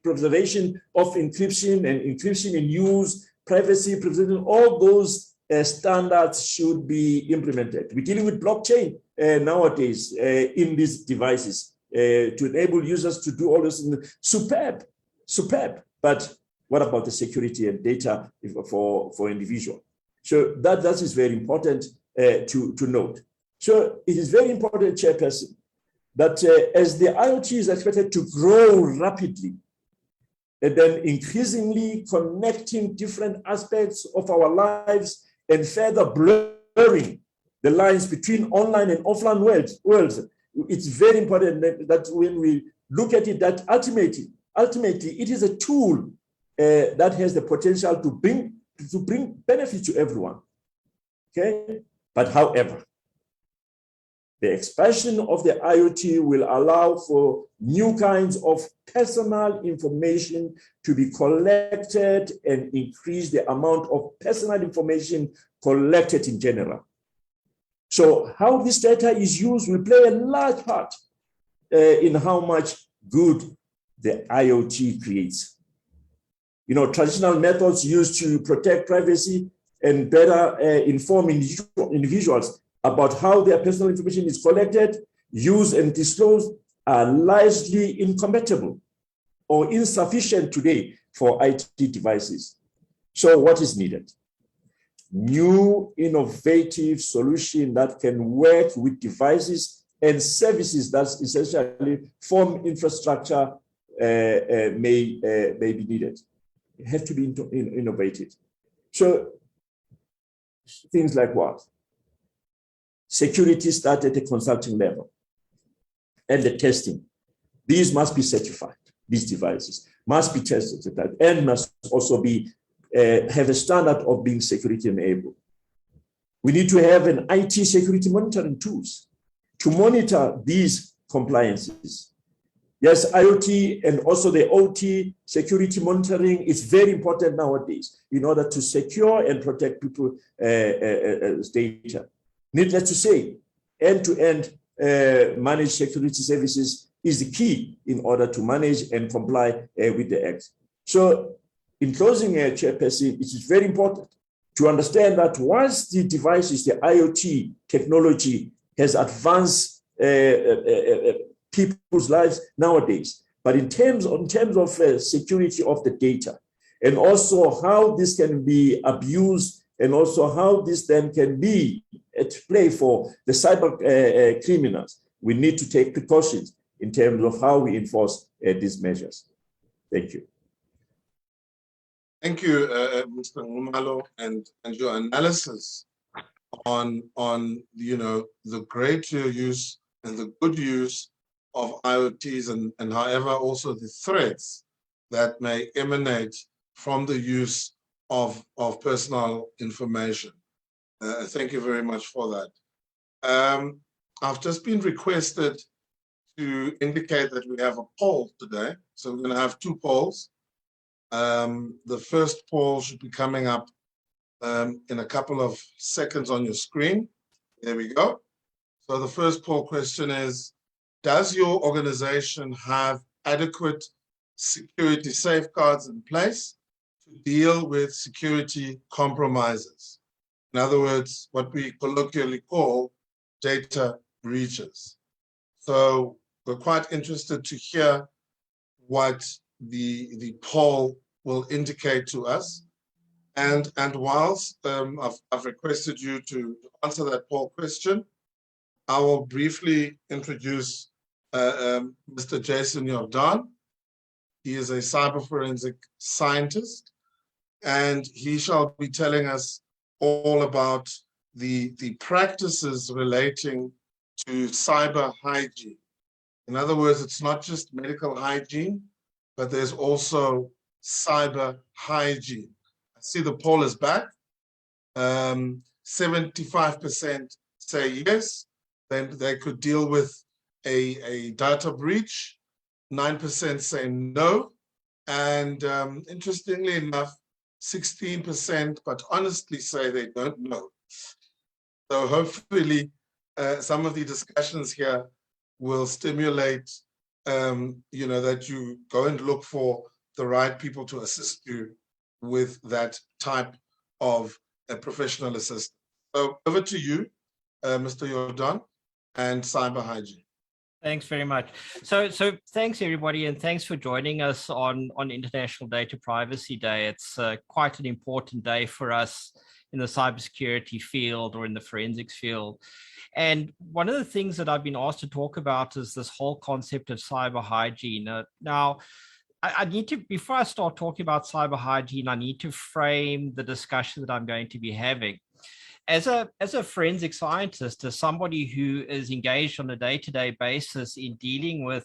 preservation of encryption and encryption in use, privacy preservation. All those standards should be implemented. We're dealing with blockchain nowadays in these devices to enable users to do all this. Superb. But what about the security and data for individual? So that is very important to note. So it is very important, Chairperson, that as the IoT is expected to grow rapidly, and then increasingly connecting different aspects of our lives and further blurring the lines between online and offline worlds, it's very important that when we look at it, that ultimately it is a tool that has the potential to bring benefit to everyone. Okay, but however, the expansion of the IoT will allow for new kinds of personal information to be collected and increase the amount of personal information collected in general. So how this data is used will play a large part in how much good the IoT creates. You know, traditional methods used to protect privacy and better inform individuals about how their personal information is collected, used, and disclosed are largely incompatible or insufficient today for IT devices. So what is needed? New innovative solution that can work with devices and services that essentially form infrastructure may be needed. It has to be innovated. So things like what? Security start at the consulting level and the testing. These must be certified. These devices must be tested and must also be have a standard of being security enabled. We need to have an IT security monitoring tools to monitor these compliances. Yes, IoT and also the OT security monitoring is very important nowadays in order to secure and protect people's data. Needless to say, end-to-end managed security services is the key in order to manage and comply with the Act. So in closing, Chairperson, it is very important to understand that once the devices, the IoT technology has advanced people's lives nowadays, but in terms of security of the data, and also how this can be abused, and also how this then can be at play for the cyber criminals, we need to take precautions in terms of how we enforce these measures. Thank you. Thank you, Mr. Ngumalo, and your analysis on the great use and the good use of IoTs and however also the threats that may emanate from the use of personal information. Thank you very much for that. I've just been requested to indicate that we have a poll today. So we're going to have two polls. The first poll should be coming up in a couple of seconds on your screen. There we go. So the first poll question is, does your organization have adequate security safeguards in place to deal with security compromises? In other words, what we colloquially call data breaches. So we're quite interested to hear what the poll will indicate to us. And whilst I've requested you to answer that poll question, I will briefly introduce Mr. Jason Jordan. He is a cyber forensic scientist and he shall be telling us all about the practices relating to cyber hygiene. In other words, it's not just medical hygiene, but there's also cyber hygiene. I see the poll is back. 75% say yes, then they could deal with a data breach. 9% say no. And interestingly enough, 16%, but honestly say they don't know. So hopefully some of the discussions here will stimulate, that you go and look for the right people to assist you with that type of a professional assistance. So over to you, Mr. Jordan, and cyber hygiene. Thanks very much. So thanks everybody, and thanks for joining us on International Data Privacy Day. It's quite an important day for us in the cybersecurity field or in the forensics field. And one of the things that I've been asked to talk about is this whole concept of cyber hygiene. Now, I need to, before I start talking about cyber hygiene, I need to frame the discussion that I'm going to be having. As a forensic scientist, as somebody who is engaged on a day-to-day basis in dealing with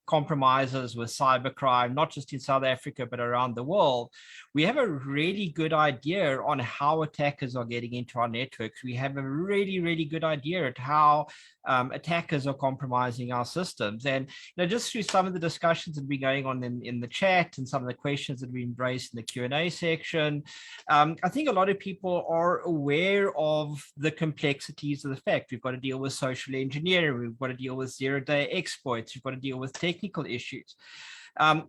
compromises with cybercrime, not just in South Africa, but around the world, we have a really good idea on how attackers are getting into our networks. We have a really, really good idea at how attackers are compromising our systems. And just through some of the discussions that have been going on in the chat and some of the questions that have been raised in the Q&A section, I think a lot of people are aware of the complexities of the fact. We've got to deal with social engineering, we've got to deal with zero-day exploits, we've got to deal with technical issues.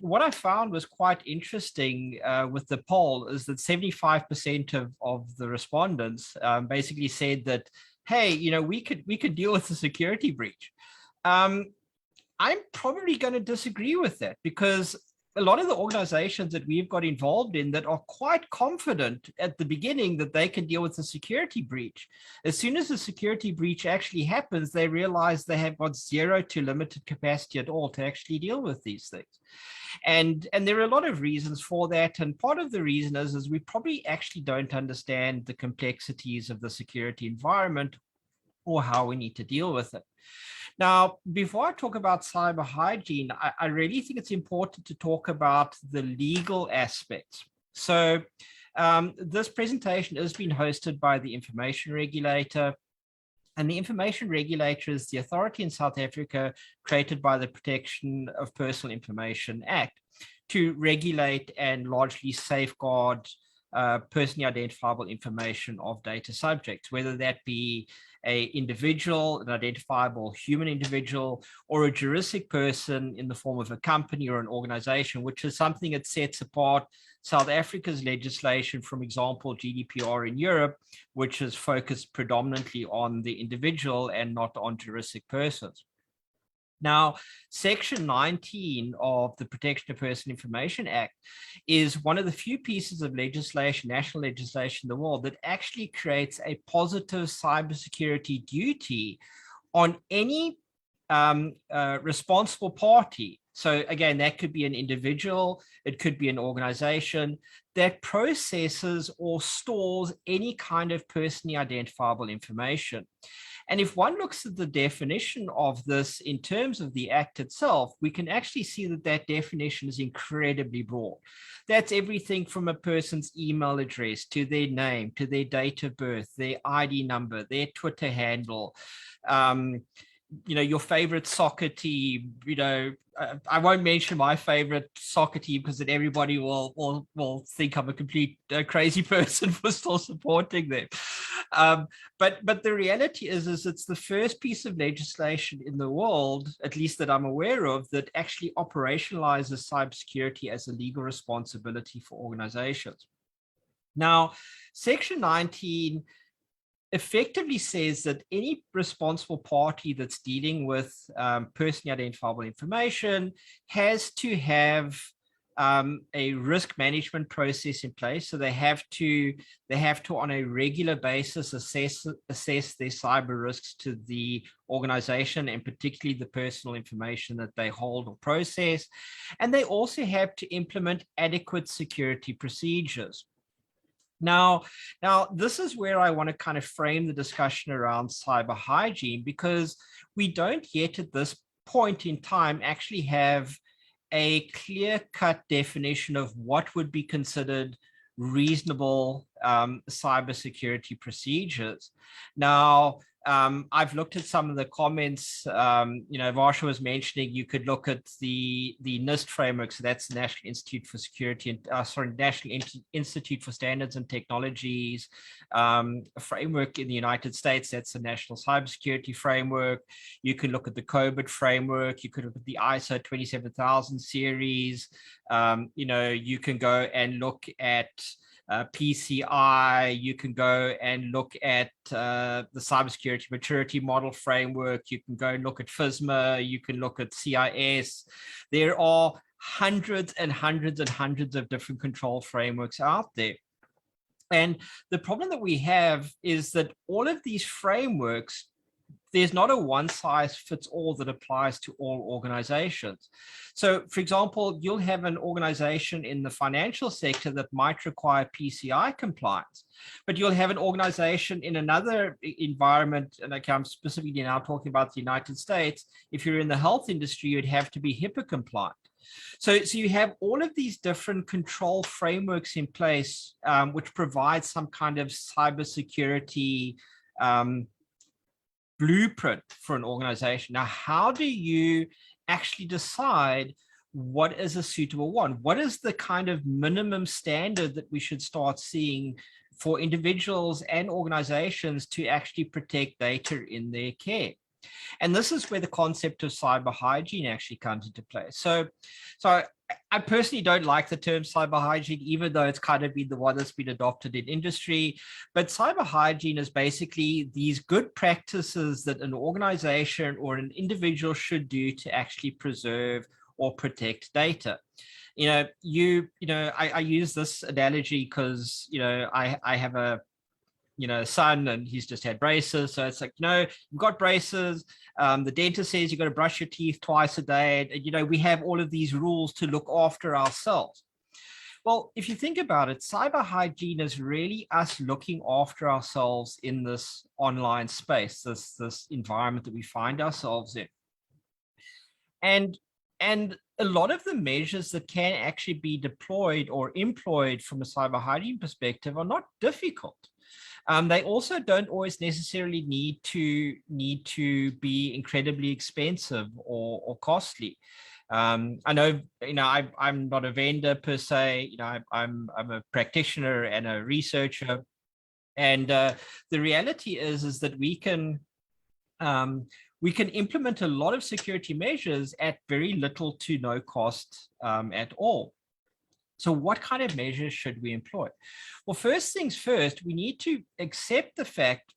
What I found was quite interesting with the poll is that 75% of the respondents basically said that, hey, we could deal with a security breach. I'm probably going to disagree with that, because a lot of the organizations that we've got involved in that are quite confident at the beginning that they can deal with a security breach, as soon as the security breach actually happens, they realize they have got zero to limited capacity at all to actually deal with these things. And there are a lot of reasons for that. And part of the reason is we probably actually don't understand the complexities of the security environment or how we need to deal with it. Now, before I talk about cyber hygiene, I really think it's important to talk about the legal aspects. So this presentation has been hosted by the Information Regulator. And the Information Regulator is the authority in South Africa created by the Protection of Personal Information Act to regulate and largely safeguard personally identifiable information of data subjects, whether that be an individual, an identifiable human individual, or a juristic person in the form of a company or an organization, which is something that sets apart South Africa's legislation from, example, GDPR in Europe, which is focused predominantly on the individual and not on juristic persons. Now, Section 19 of the Protection of Personal Information Act is one of the few pieces of legislation, national legislation in the world, that actually creates a positive cybersecurity duty on any responsible party. So again, that could be an individual, it could be an organization that processes or stores any kind of personally identifiable information. And if one looks at the definition of this in terms of the Act itself, we can actually see that that definition is incredibly broad. That's everything from a person's email address to their name, to their date of birth, their ID number, their Twitter handle, your favorite soccer team. I won't mention my favorite soccer team because then everybody will think I'm a complete crazy person for still supporting them. But the reality is it's the first piece of legislation in the world, at least that I'm aware of, that actually operationalizes cybersecurity as a legal responsibility for organizations. Now, Section 19 effectively says that any responsible party that's dealing with personally identifiable information has to have a risk management process in place. So they have to on a regular basis assess their cyber risks to the organization, and particularly the personal information that they hold or process. And they also have to implement adequate security procedures. Now, this is where I want to kind of frame the discussion around cyber hygiene, because we don't yet at this point in time actually have a clear-cut definition of what would be considered reasonable cybersecurity procedures. Now, I've looked at some of the comments. Varsha was mentioning you could look at the NIST framework, so that's the National Institute for Security and National Institute for Standards and Technologies framework in the United States. That's the National Cybersecurity Framework. You can look at the COBIT framework. You could look at the ISO 27000 series. You can go and look at PCI, you can go and look at the Cybersecurity Maturity Model Framework, you can go and look at FISMA, you can look at CIS. There are hundreds and hundreds and hundreds of different control frameworks out there. And the problem that we have is that all of these frameworks, there's not a one size fits all that applies to all organizations. So for example, you'll have an organization in the financial sector that might require PCI compliance, but you'll have an organization in another environment, and I'm specifically now talking about the United States. If you're in the health industry, you'd have to be HIPAA compliant. So you have all of these different control frameworks in place, which provide some kind of cybersecurity blueprint for an organization. Now, how do you actually decide what is a suitable one? What is the kind of minimum standard that we should start seeing for individuals and organizations to actually protect data in their care? And this is where the concept of cyber hygiene actually comes into play. So I personally don't like the term cyber hygiene, even though it's kind of been the one that's been adopted in industry. But cyber hygiene is basically these good practices that an organization or an individual should do to actually preserve or protect data. I use this analogy because, I have a son, and he's just had braces. So it's like, you've got braces. The dentist says you've got to brush your teeth twice a day. And, we have all of these rules to look after ourselves. Well, if you think about it, cyber hygiene is really us looking after ourselves in this online space, this environment that we find ourselves in. And a lot of the measures that can actually be deployed or employed from a cyber hygiene perspective are not difficult. They also don't always necessarily need to be incredibly expensive or costly. I know, I'm not a vendor per se. I'm a practitioner and a researcher, and the reality is that we can implement a lot of security measures at very little to no cost at all. So what kind of measures should we employ? Well, first things first, we need to accept the fact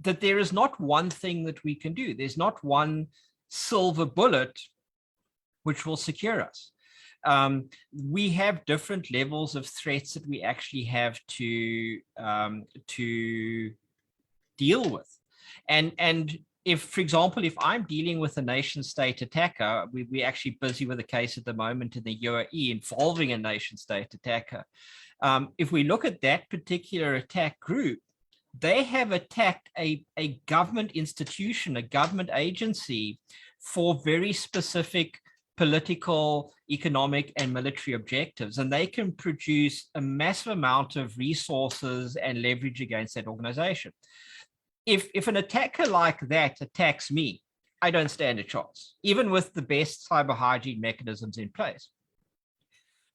that there is not one thing that we can do. There's not one silver bullet which will secure us. We have different levels of threats that we actually have to deal with. And if, for example, if I'm dealing with a nation state attacker, we're actually busy with a case at the moment in the UAE involving a nation state attacker. If we look at that particular attack group, they have attacked a government institution, a government agency, for very specific political, economic, and military objectives. And they can produce a massive amount of resources and leverage against that organization. If an attacker like that attacks me, I don't stand a chance, even with the best cyber hygiene mechanisms in place.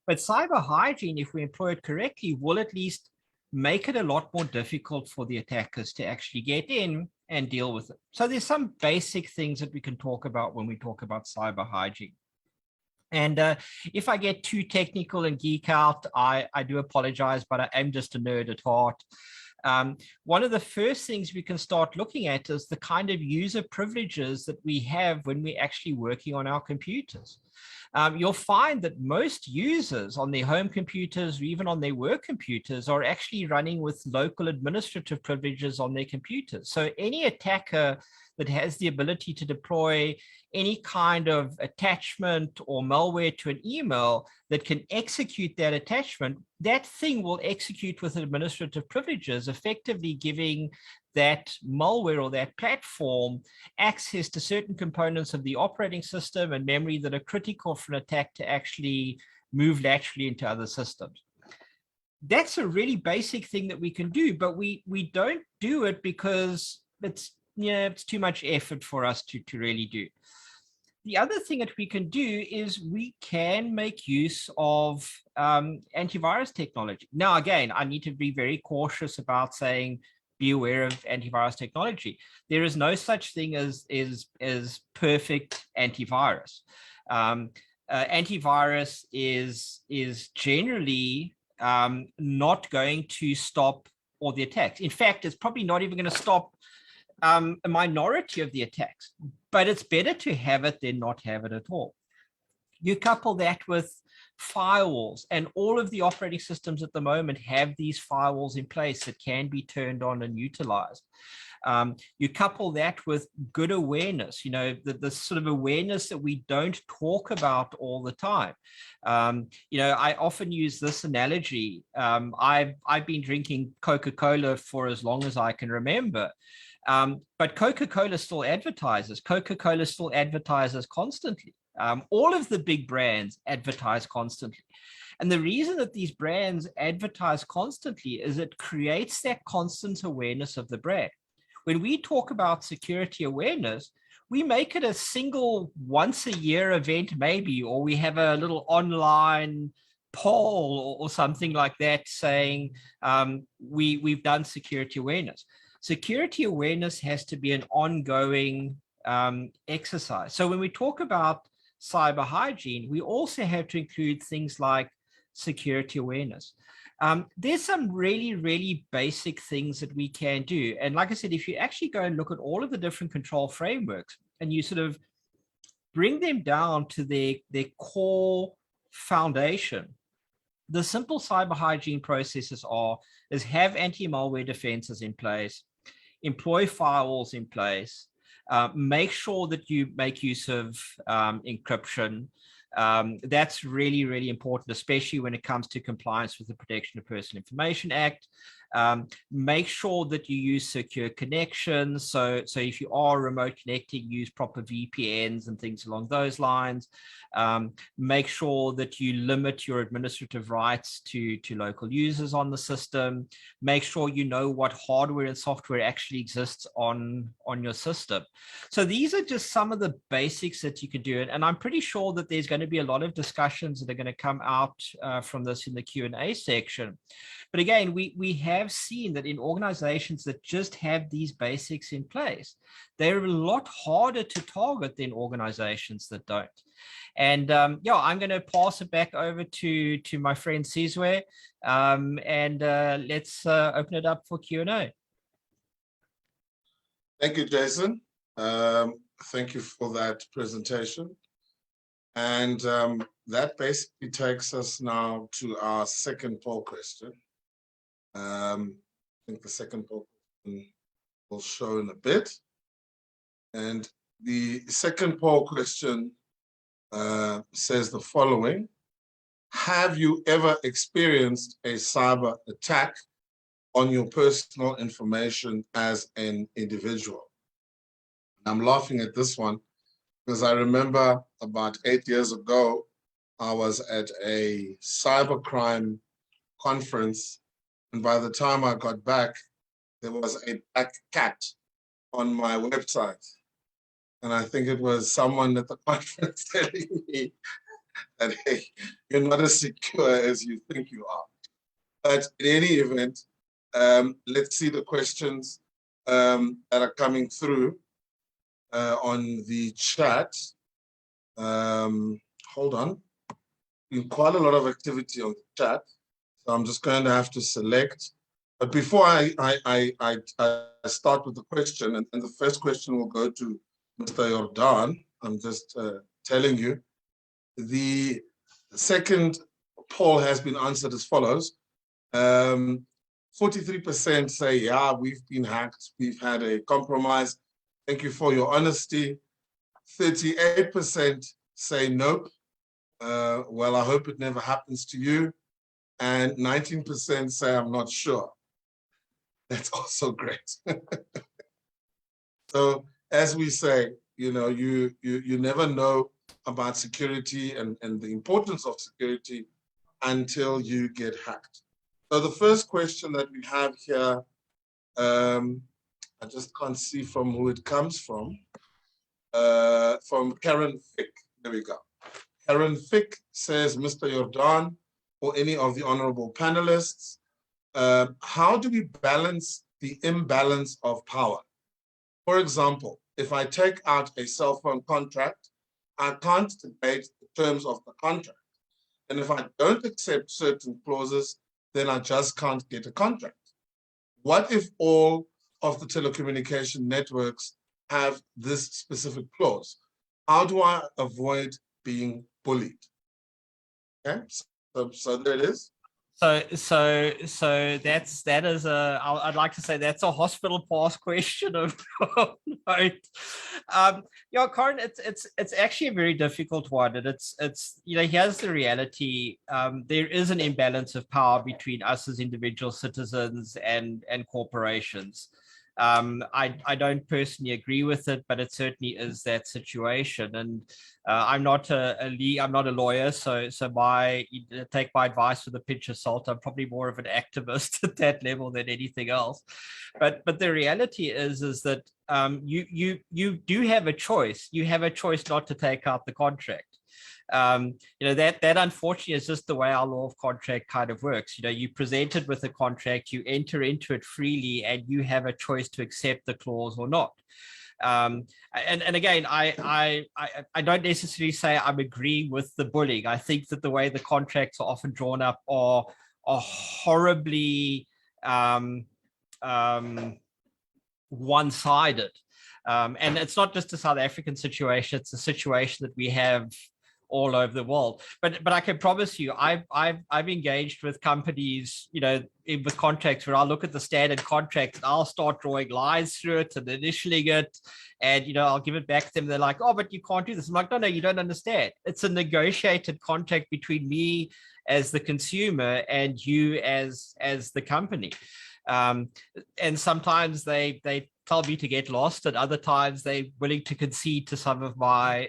But cyber hygiene, if we employ it correctly, will at least make it a lot more difficult for the attackers to actually get in and deal with it. So there's some basic things that we can talk about when we talk about cyber hygiene. And if I get too technical and geek out, I do apologize, but I am just a nerd at heart. One of the first things we can start looking at is the kind of user privileges that we have when we're actually working on our computers. you'll find that most users on their home computers or even on their work computers are actually running with local administrative privileges on their computers. So any attacker that has the ability to deploy any kind of attachment or malware to an email that can execute that attachment, that thing will execute with administrative privileges, effectively giving that malware or that platform access to certain components of the operating system and memory that are critical for an attack to actually move laterally into other systems. That's a really basic thing that we can do, but we don't do it because it's too much effort for us to really do. The other thing that we can do is we can make use of antivirus technology. Now, again, I need to be very cautious about saying, be aware of antivirus technology. There is no such thing as perfect antivirus. Antivirus is generally not going to stop all the attacks. In fact, it's probably not even going to stop a minority of the attacks, but it's better to have it than not have it at all. You couple that with firewalls, and all of the operating systems at the moment have these firewalls in place that can be turned on and utilized. You couple that with good awareness, the sort of awareness that we don't talk about all the time. I often use this analogy. I've been drinking Coca-Cola for as long as I can remember. But Coca-Cola still advertises. Coca-Cola still advertises constantly. All of the big brands advertise constantly. And the reason that these brands advertise constantly is it creates that constant awareness of the brand. When we talk about security awareness, we make it a single once-a-year event maybe, or we have a little online poll or something like that saying we've done security awareness. Security awareness has to be an ongoing exercise. So when we talk about cyber hygiene, we also have to include things like security awareness. There's some really, really basic things that we can do. And like I said, if you actually go and look at all of the different control frameworks and you sort of bring them down to their core foundation, the simple cyber hygiene processes is have anti-malware defenses in place, employ firewalls in place, make sure that you make use of encryption. That's really, really important, especially when it comes to compliance with the Protection of Personal Information Act. Make sure that you use secure connections. So if you are remote connecting, use proper VPNs and things along those lines. Make sure that you limit your administrative rights to local users on the system. Make sure you know what hardware and software actually exists on your system. So these are just some of the basics that you can do. And I'm pretty sure that there's going to be a lot of discussions that are going to come out from this in the Q&A section. But again, we have seen that in organizations that just have these basics in place, they're a lot harder to target than organizations that don't. And I'm going to pass it back over to my friend Sizwe, and let's open it up for Q&A. Thank you, Jason. Thank you for that presentation. And that basically takes us now to our second poll question. I think the second poll question will show in a bit. And the second poll question says the following: have you ever experienced a cyber attack on your personal information as an individual? I'm laughing at this one because I remember about 8 years ago, I was at a cybercrime conference, and by the time I got back, there was a black cat on my website. And I think it was someone at the conference telling me that, hey, you're not as secure as you think you are. But in any event, let's see the questions that are coming through on the chat. Hold on. Quite a lot of activity on the chat. So I'm just going to have to select. But before I start with the question, and the first question will go to Mr. Jordan. I'm just telling you The second poll has been answered as follows. 43% say, yeah, we've been hacked. We've had a compromise. Thank you for your honesty. 38% say nope. Well, I hope it never happens to you. And 19% say, I'm not sure. That's also great. So as we say, you know, you never know about security and the importance of security until you get hacked. So the first question that we have here, I just can't see from who it comes from Karen Fick. There we go. Karen Fick says, Mr. Jordan, or any of the honorable panelists, how do we balance the imbalance of power? For example, if I take out a cell phone contract, I can't debate the terms of the contract. And if I don't accept certain clauses, then I just can't get a contract. What if all of the telecommunication networks have this specific clause? How do I avoid being bullied? Okay, so there it is. So that is I'd like to say that's a hospital pass question of note. Yeah, Corin, it's actually a very difficult one, and it's you know, here's the reality. There is an imbalance of power between us as individual citizens and corporations. I don't personally agree with it, but it certainly is that situation. And I'm not a lawyer, so take my advice with a pinch of salt. I'm probably more of an activist at that level than anything else. But the reality is that you do have a choice. You have a choice not to take out the contract. You know, that unfortunately is just the way our law of contract kind of works. You know, you presented with a contract, you enter into it freely, and you have a choice to accept the clause or not. And again, I don't necessarily say I'm agreeing with the bullying. I think that the way the contracts are often drawn up are horribly one-sided. And it's not just a South African situation, it's a situation that we have all over the world. But I can promise you, I've engaged with companies, you know, with contracts where I'll look at the standard contract and I'll start drawing lines through it and initialing it, and you know, I'll give it back to them. They're like, oh, but you can't do this. I'm like, no, you don't understand. It's a negotiated contract between me as the consumer and you as the company. And sometimes they tell me to get lost, and other times they're willing to concede to some of my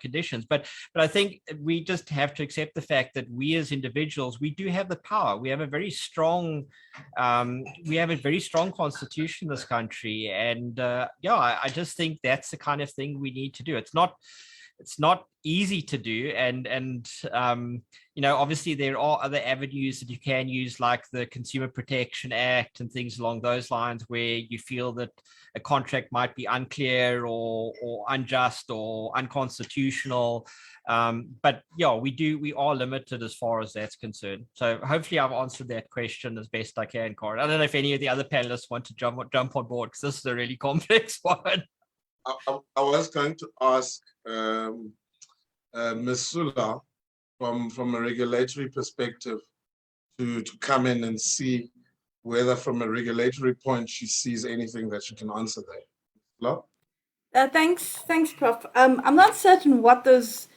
conditions. But I think we just have to accept the fact that we as individuals, we do have the power. We have a very strong constitution in this country, and yeah, I just think that's the kind of thing we need to do. It's not easy to do, and you know, obviously there are other avenues that you can use, like the Consumer Protection Act and things along those lines, where you feel that a contract might be unclear or unjust or unconstitutional. But yeah, we are limited as far as that's concerned. So hopefully I've answered that question as best I can, Corin. I don't know if any of the other panelists want to jump on board, because this is a really complex one. I was going to ask Ms. Sula from a regulatory perspective to come in and see whether from a regulatory point she sees anything that she can answer there. Sula? Thanks, Prof. I'm not certain what those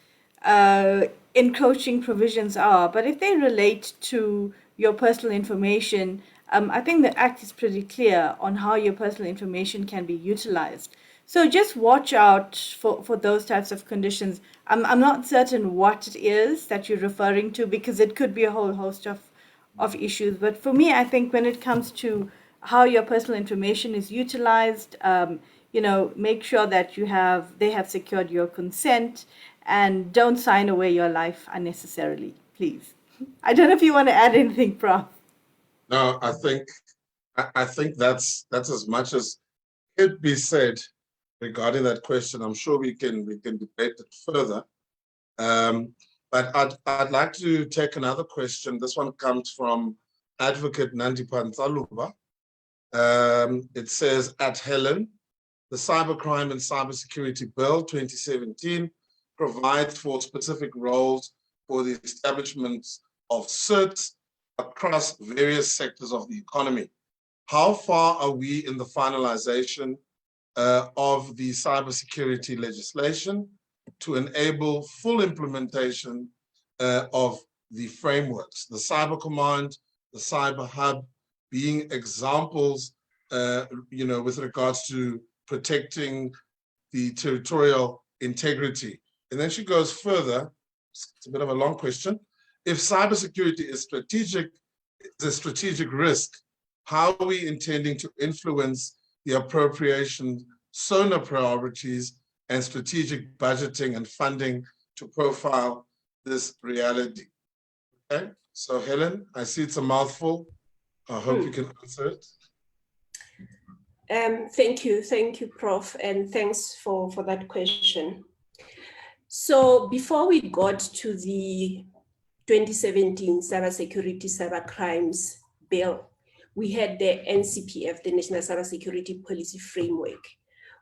encroaching provisions are, but if they relate to your personal information, I think the Act is pretty clear on how your personal information can be utilized. So just watch out for those types of conditions. I'm not certain what it is that you're referring to, because it could be a whole host of issues. But for me, I think when it comes to how your personal information is utilized, you know, make sure that they have secured your consent, and don't sign away your life unnecessarily, please. I don't know if you want to add anything, Prof. No, I think that's as much as could be said regarding that question. I'm sure we can debate it further. But I'd like to take another question. This one comes from Advocate Nandipan Tsaluba. It says, at Helen, the Cybercrime and Cybersecurity Bill 2017 provides for specific roles for the establishment of certs across various sectors of the economy. How far are we in the finalization of the cybersecurity legislation to enable full implementation of the frameworks, the Cyber Command, the Cyber Hub being examples, with regards to protecting the territorial integrity? And then she goes further, it's a bit of a long question. If cybersecurity is a strategic risk, how are we intending to influence the appropriation SONA priorities and strategic budgeting and funding to profile this reality? Okay, so Helen, I see it's a mouthful. I hope you can answer it. Thank you, Prof, and thanks for that question. So before we got to the 2017 Cybersecurity Cybercrimes Bill, we had the NCPF, the National Cybersecurity Policy Framework,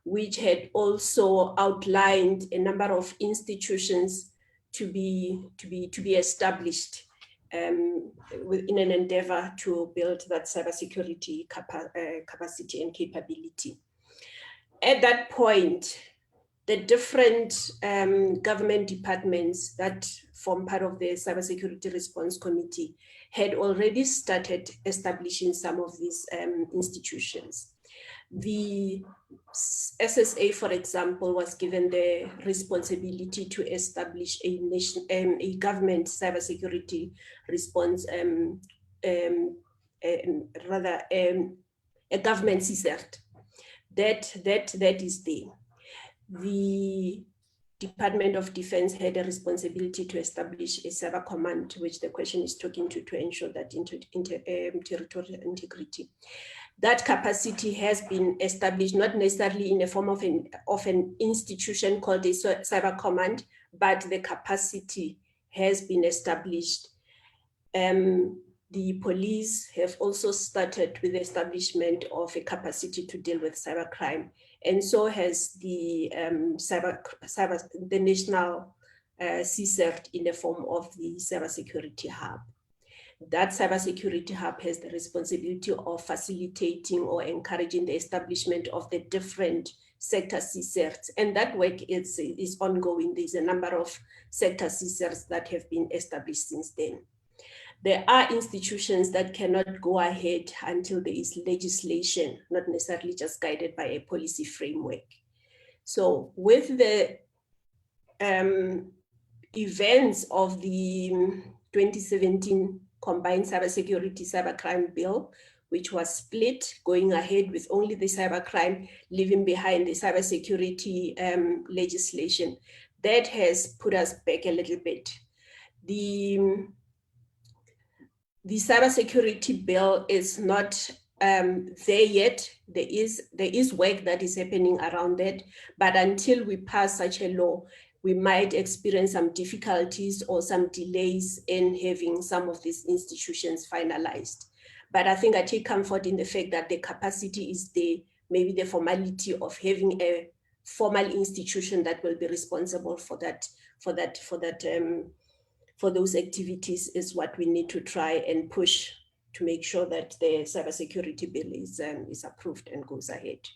which had also outlined a number of institutions to be established in an endeavor to build that cybersecurity capacity and capability. At that point, the different government departments that form part of the Cybersecurity Response Committee had already started establishing some of these institutions. The SSA, for example, was given the responsibility to establish a government cybersecurity response, a government CSERT. That is there. The Department of Defense had a responsibility to establish a cyber command, which the question is talking to ensure that territorial integrity. That capacity has been established, not necessarily in the form of an institution called a cyber command, but the capacity has been established. The police have also started with the establishment of a capacity to deal with cybercrime, and so has the the national CSERT in the form of the Cybersecurity Hub. That Cybersecurity Hub has the responsibility of facilitating or encouraging the establishment of the different sector CSERTs, and that work is ongoing. There's a number of sector CSERTs that have been established since then. There are institutions that cannot go ahead until there is legislation, not necessarily just guided by a policy framework. So with the events of the 2017 Combined Cybersecurity Cybercrime Bill, which was split, going ahead with only the cybercrime, leaving behind the cybersecurity legislation, that has put us back a little bit. The cybersecurity bill is not there yet. There is work that is happening around that, but until we pass such a law, we might experience some difficulties or some delays in having some of these institutions finalized. But I think I take comfort in the fact that the capacity is there. Maybe the formality of having a formal institution that will be responsible for those activities is what we need to try and push to make sure that the cybersecurity bill is approved and goes ahead.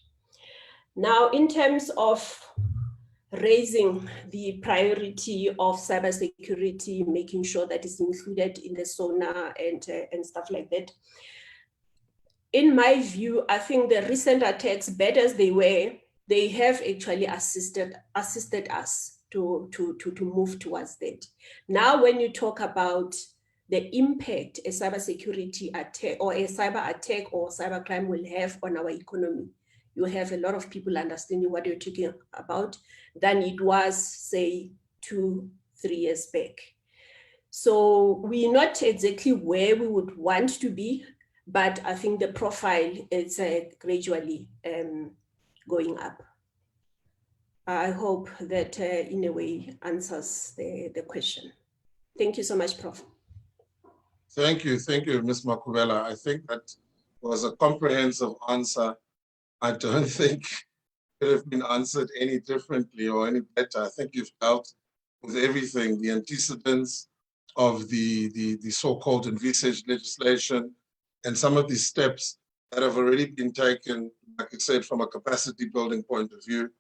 Now, in terms of raising the priority of cybersecurity, making sure that it's included in the SONA and stuff like that, in my view, I think the recent attacks, bad as they were, they have actually assisted us to move towards that. Now, when you talk about the impact a cybersecurity attack or a cyber attack or cybercrime will have on our economy, you have a lot of people understanding what you're talking about than it was, say, 2-3 years back. So we're not exactly where we would want to be, but I think the profile is gradually going up. I hope that in a way answers the question. Thank you so much, Prof. Thank you, Ms. Makubela. I think that was a comprehensive answer. I don't think it could have been answered any differently or any better. I think you've dealt with everything, the antecedents of the so-called envisaged legislation and some of these steps that have already been taken, like I said, from a capacity building point of view.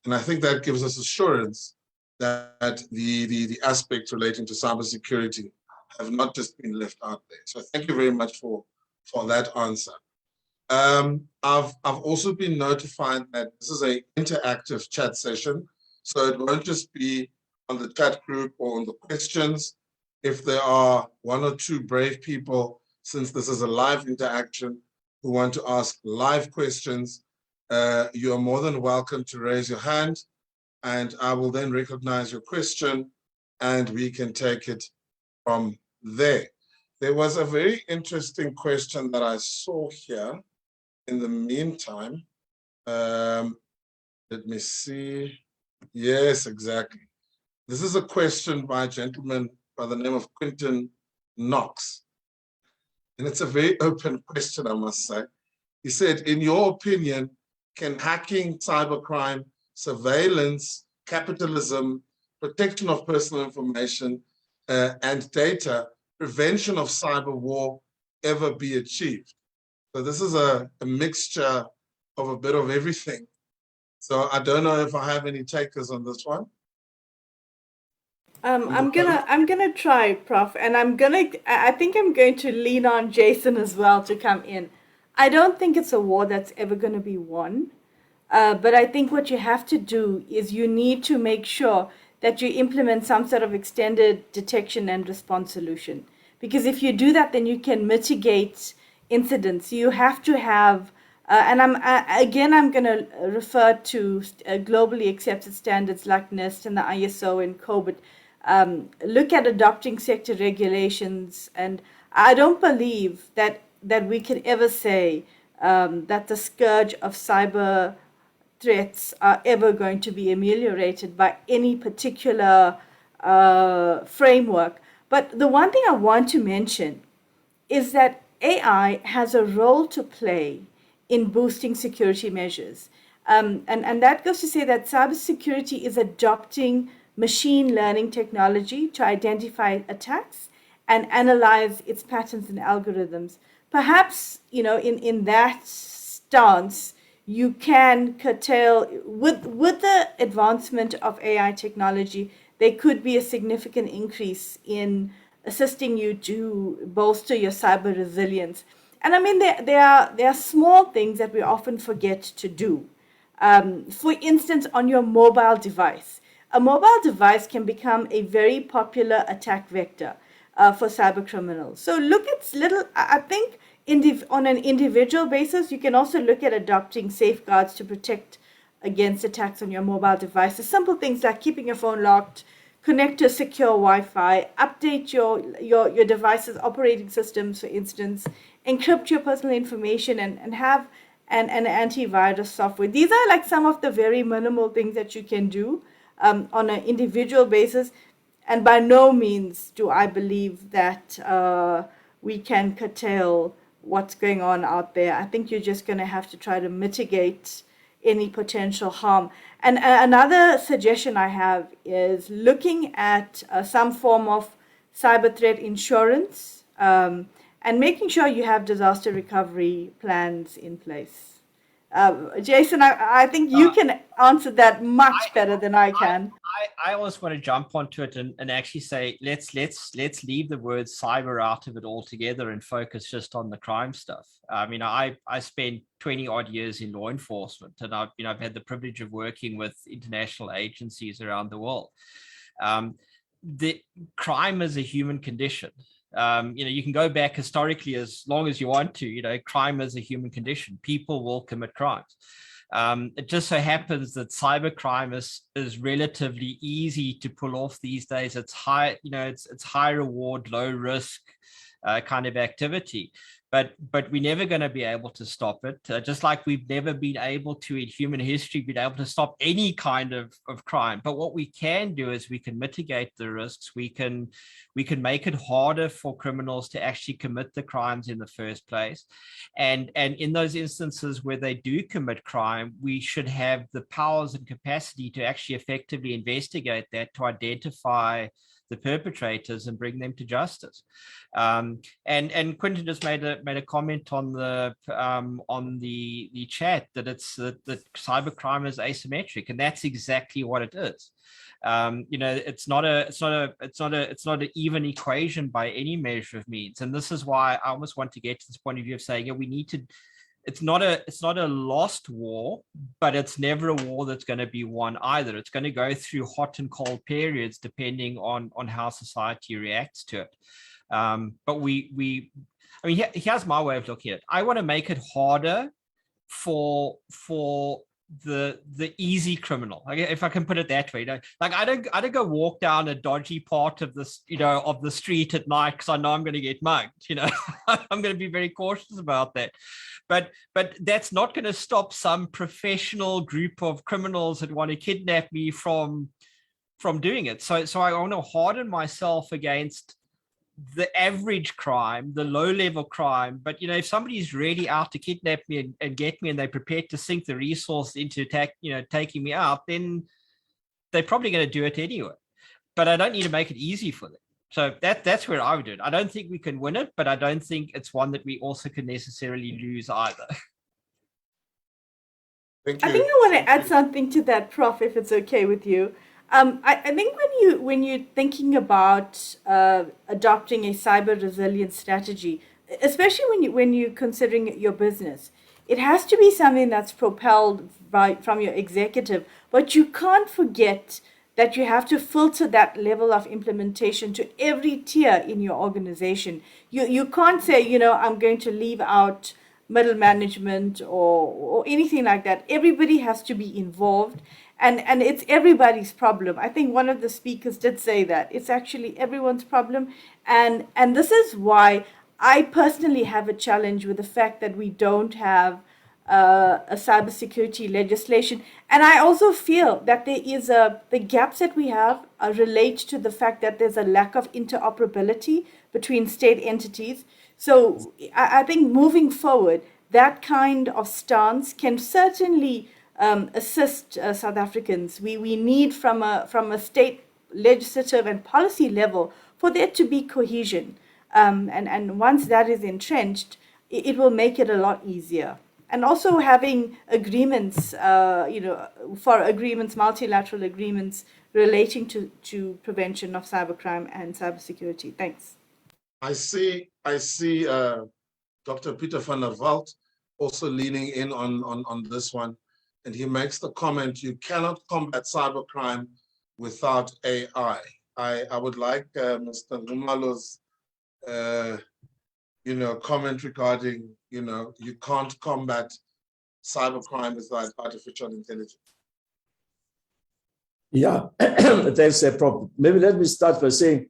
And I think that gives us assurance that the aspects relating to cybersecurity have not just been left out there. So thank you very much for that answer. I've also been notified that this is an interactive chat session, so it won't just be on the chat group or on the questions. If there are one or two brave people, since this is a live interaction, who want to ask live questions, you are more than welcome to raise your hand, and I will then recognize your question and we can take it from there. There was a very interesting question that I saw here. In the meantime, let me see. Yes, exactly. This is a question by a gentleman by the name of Quinton Knox. And it's a very open question, I must say. He said, in your opinion, can hacking, cybercrime, surveillance, capitalism, protection of personal information, and data, prevention of cyber war ever be achieved? So this is a mixture of a bit of everything. So I don't know if I have any takers on this one. I'm gonna try, Prof, and I think I'm going to lean on Jason as well to come in. I don't think it's a war that's ever going to be won, but I think what you have to do is you need to make sure that you implement some sort of extended detection and response solution. Because if you do that, then you can mitigate incidents. You have to have, and I'm going to refer to globally accepted standards like NIST and the ISO and COBIT. Look at adopting sector regulations, and I don't believe that we can ever say that the scourge of cyber threats are ever going to be ameliorated by any particular framework. But the one thing I want to mention is that AI has a role to play in boosting security measures. And that goes to say that cybersecurity is adopting machine learning technology to identify attacks and analyze its patterns and algorithms. Perhaps, in that stance, you can curtail, with the advancement of AI technology, there could be a significant increase in assisting you to bolster your cyber resilience. And I mean, there are small things that we often forget to do. For instance, on your mobile device. A mobile device can become a very popular attack vector for cyber criminals. So look at I think on an individual basis, you can also look at adopting safeguards to protect against attacks on your mobile devices. Simple things like keeping your phone locked, connect to secure Wi-Fi, update your device's operating systems, for instance, encrypt your personal information, and have an antivirus software. These are like some of the very minimal things that you can do on an individual basis. And by no means do I believe that we can curtail what's going on out there. I think you're just going to have to try to mitigate any potential harm. And another suggestion I have is looking at some form of cyber threat insurance and making sure you have disaster recovery plans in place. Jason, I think you can answer that much better than I can. I always want to jump onto it and actually say, let's leave the word cyber out of it altogether and focus just on the crime stuff. I mean, I spent 20 odd years in law enforcement, and I've had the privilege of working with international agencies around the world. The crime is a human condition. You can go back historically as long as you want to. Crime is a human condition. People will commit crimes. It just so happens that cybercrime is relatively easy to pull off these days. It's high, it's high reward, low risk kind of activity. but we're never going to be able to stop it. Just like we've never been able to in human history, been able to stop any kind of crime. But what we can do is we can mitigate the risks. We can make it harder for criminals to actually commit the crimes in the first place. And in those instances where they do commit crime, we should have the powers and capacity to actually effectively investigate that, to identify the perpetrators and bring them to justice. And Quentin just made a comment on the chat that that cybercrime is asymmetric, and that's exactly what it is. It's not an even equation by any measure of means, and this is why I almost want to get to this point of view of saying, we need to. It's not a lost war, but it's never a war that's going to be won either. It's going to go through hot and cold periods depending on how society reacts to it. But here's my way of looking at it. I want to make it harder for the easy criminal, if I can put it that way. Like I don't go walk down a dodgy part of this, of the street at night because I know I'm going to get mugged. I'm going to be very cautious about that. But that's not going to stop some professional group of criminals that want to kidnap me from doing it. So I want to harden myself against the average crime, the low-level crime. But if somebody's really out to kidnap me and get me, and they're prepared to sink the resource into taking me out, then they're probably going to do it anyway. But I don't need to make it easy for them. So that's where I would do it. I don't think we can win it, but I don't think it's one that we also can necessarily lose either. Thank you. I think I want to add something to that, Prof, if it's okay with you. I think when you're thinking about adopting a cyber resilience strategy, especially when you're considering your business, it has to be something that's propelled from your executive, but you can't forget that you have to filter that level of implementation to every tier in your organization. You can't say, I'm going to leave out middle management or anything like that. Everybody has to be involved, and it's everybody's problem. I think one of the speakers did say that. It's actually everyone's problem, and this is why I personally have a challenge with the fact that we don't have a cybersecurity legislation. And I also feel that there is the gaps that we have relate to the fact that there's a lack of interoperability between state entities. So I think moving forward, that kind of stance can certainly assist South Africans. We need from a state legislative and policy level for there to be cohesion. And once that is entrenched, it will make it a lot easier. And also having agreements, for agreements, multilateral agreements relating to prevention of cybercrime and cybersecurity. Thanks. I see Dr. Peter van der Walt also leaning in on this one. And he makes the comment, you cannot combat cybercrime without AI. I would like Mr. Ngumalo's comment regarding, you can't combat cybercrime without artificial intelligence. Yeah, thanks, Prof. Maybe let me start by saying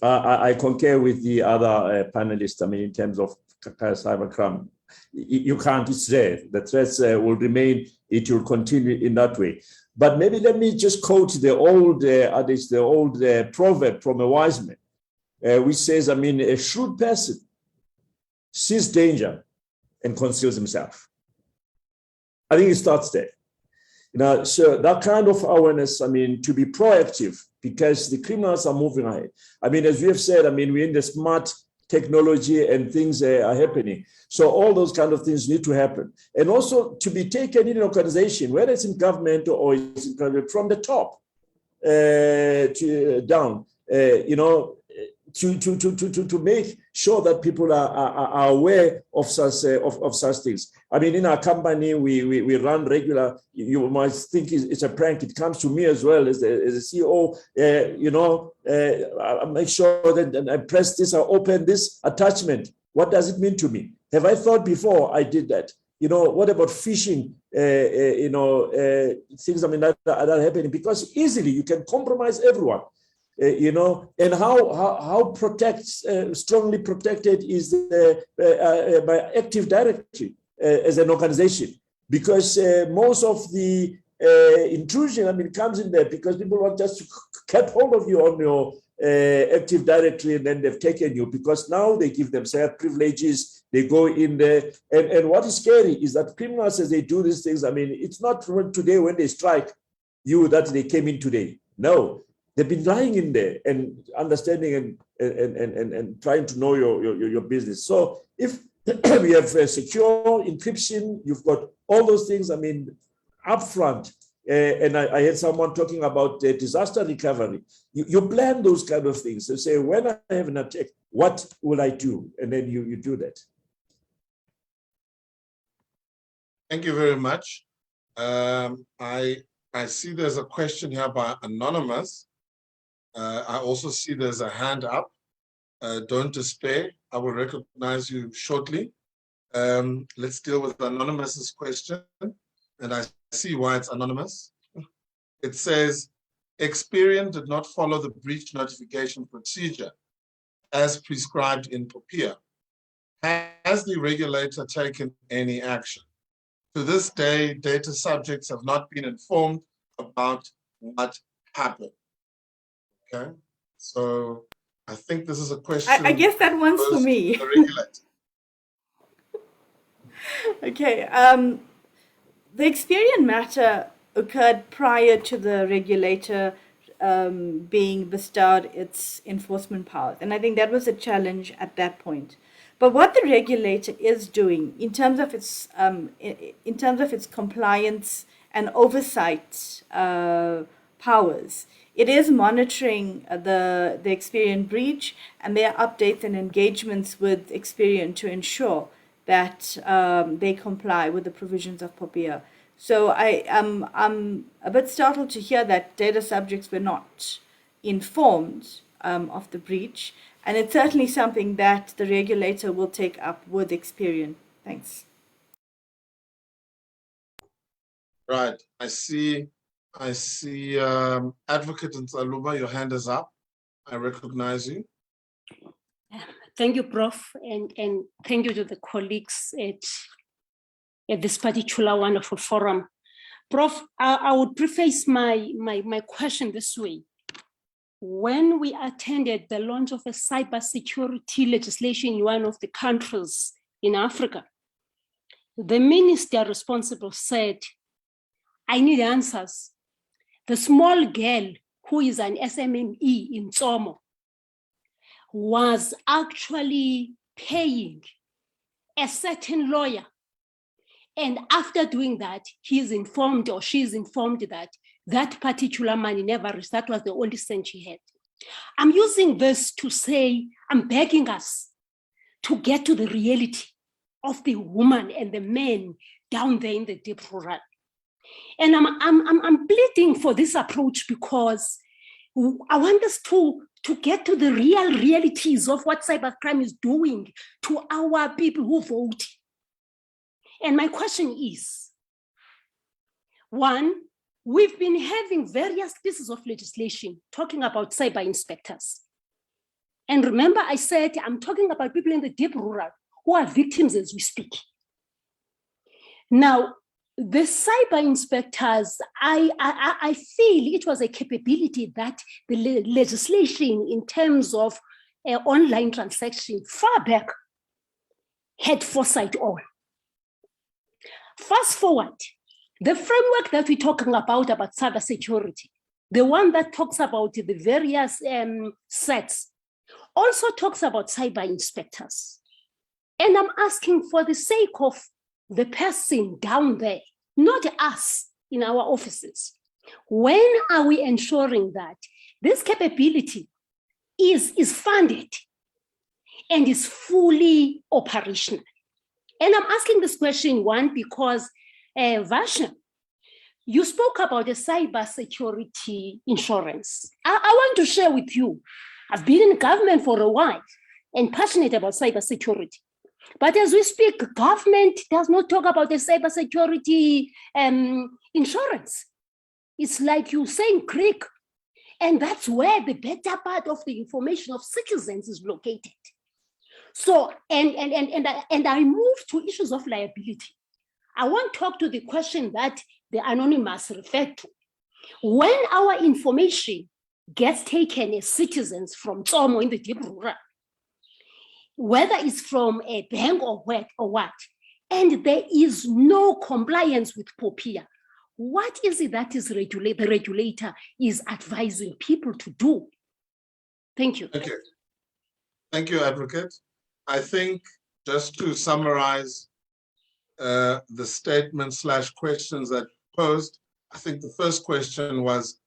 I concur with the other panelists. In terms of cybercrime, you can't, it's there. The threats will remain, it will continue in that way. But maybe let me just quote the old adage, the old proverb from a wise man, which says, a shrewd person sees danger and conceals himself. I think it starts there. So that kind of awareness, to be proactive, because the criminals are moving ahead. As we have said, we're in the smart technology and things are happening. So all those kind of things need to happen. And also to be taken in an organization, whether it's in government or it's in private, from the top to down, to make sure that people are aware of such things. In our company, we run regular, you might think it's a prank. It comes to me as well as a CEO, I make sure that I press this, I open this attachment. What does it mean to me? Have I thought before I did that? What about phishing, things that are happening? Because easily you can compromise everyone. you know, and how strongly protected is by Active Directory as an organization, because most of the intrusion, I mean, comes in there because people want just to get hold of you on your Active Directory, and then they've taken you, because now they give themselves privileges, they go in there, and what is scary is that criminals, as they do these things, I mean, it's not today when they strike you that they came in today. No, they've been lying in there and understanding and trying to know your business. So if we have secure encryption, you've got all those things, I mean, upfront. And I had someone talking about disaster recovery. You plan those kind of things. So say, when I have an attack, what will I do? And then you do that. Thank you very much. I see there's a question here by Anonymous. I also see there's a hand up. Don't despair. I will recognize you shortly. Let's deal with Anonymous's question. And I see why it's anonymous. It says, Experian did not follow the breach notification procedure as prescribed in POPIA. Has the regulator taken any action? To this day, data subjects have not been informed about what happened. Okay, so I think this is a question. I guess that one's for me. The regulator. Okay. The Experian matter occurred prior to the regulator being bestowed its enforcement powers. And I think that was a challenge at that point. But what the regulator is doing in terms of its compliance and oversight powers, it is monitoring the Experian breach and their updates and engagements with Experian to ensure that they comply with the provisions of POPIA. So I'm a bit startled to hear that data subjects were not informed of the breach, and it's certainly something that the regulator will take up with Experian. Thanks. Right. I see Advocate Nsaluba, your hand is up. I recognize you. Thank you, Prof, and thank you to the colleagues at this particular wonderful forum. Prof, I would preface my question this way. When we attended the launch of a cybersecurity legislation in one of the countries in Africa, the minister responsible said, I need answers. The small girl who is an SMME in Tsomo was actually paying a certain lawyer. And after doing that, he's informed or she's informed that that particular money never reached. That was the only cent she had. I'm using this to say, I'm begging us to get to the reality of the woman and the man down there in the deep rural. And I'm pleading for this approach because I want us to get to the realities of what cybercrime is doing to our people who vote. And my question is, one, we've been having various pieces of legislation talking about cyber inspectors. And remember, I said I'm talking about people in the deep rural who are victims as we speak. Now, the cyber inspectors, I feel it was a capability that the legislation in terms of online transaction far back had foresight on. Fast forward, the framework that we're talking about cybersecurity, the one that talks about the various sets, also talks about cyber inspectors. And I'm asking for the sake of the person down there, not us in our offices. When are we ensuring that this capability is funded and is fully operational? And I'm asking this question, one, because Varsha, you spoke about the cybersecurity insurance. I want to share with you, I've been in government for a while and passionate about cybersecurity. But as we speak, government does not talk about the cybersecurity insurance. It's like you saying creek And that's where the better part of the information of citizens is located. So, and I move to issues of liability. I want to talk to the question that the anonymous referred to. When our information gets taken as citizens from Tsomo in the deep rural, whether it's from a bank or what, and there is no compliance with POPIA, what is it that is the regulator is advising people to do? Thank you. Thank you. Thank you, Advocate. I think just to summarize the statement / questions that posed, I think the first question was,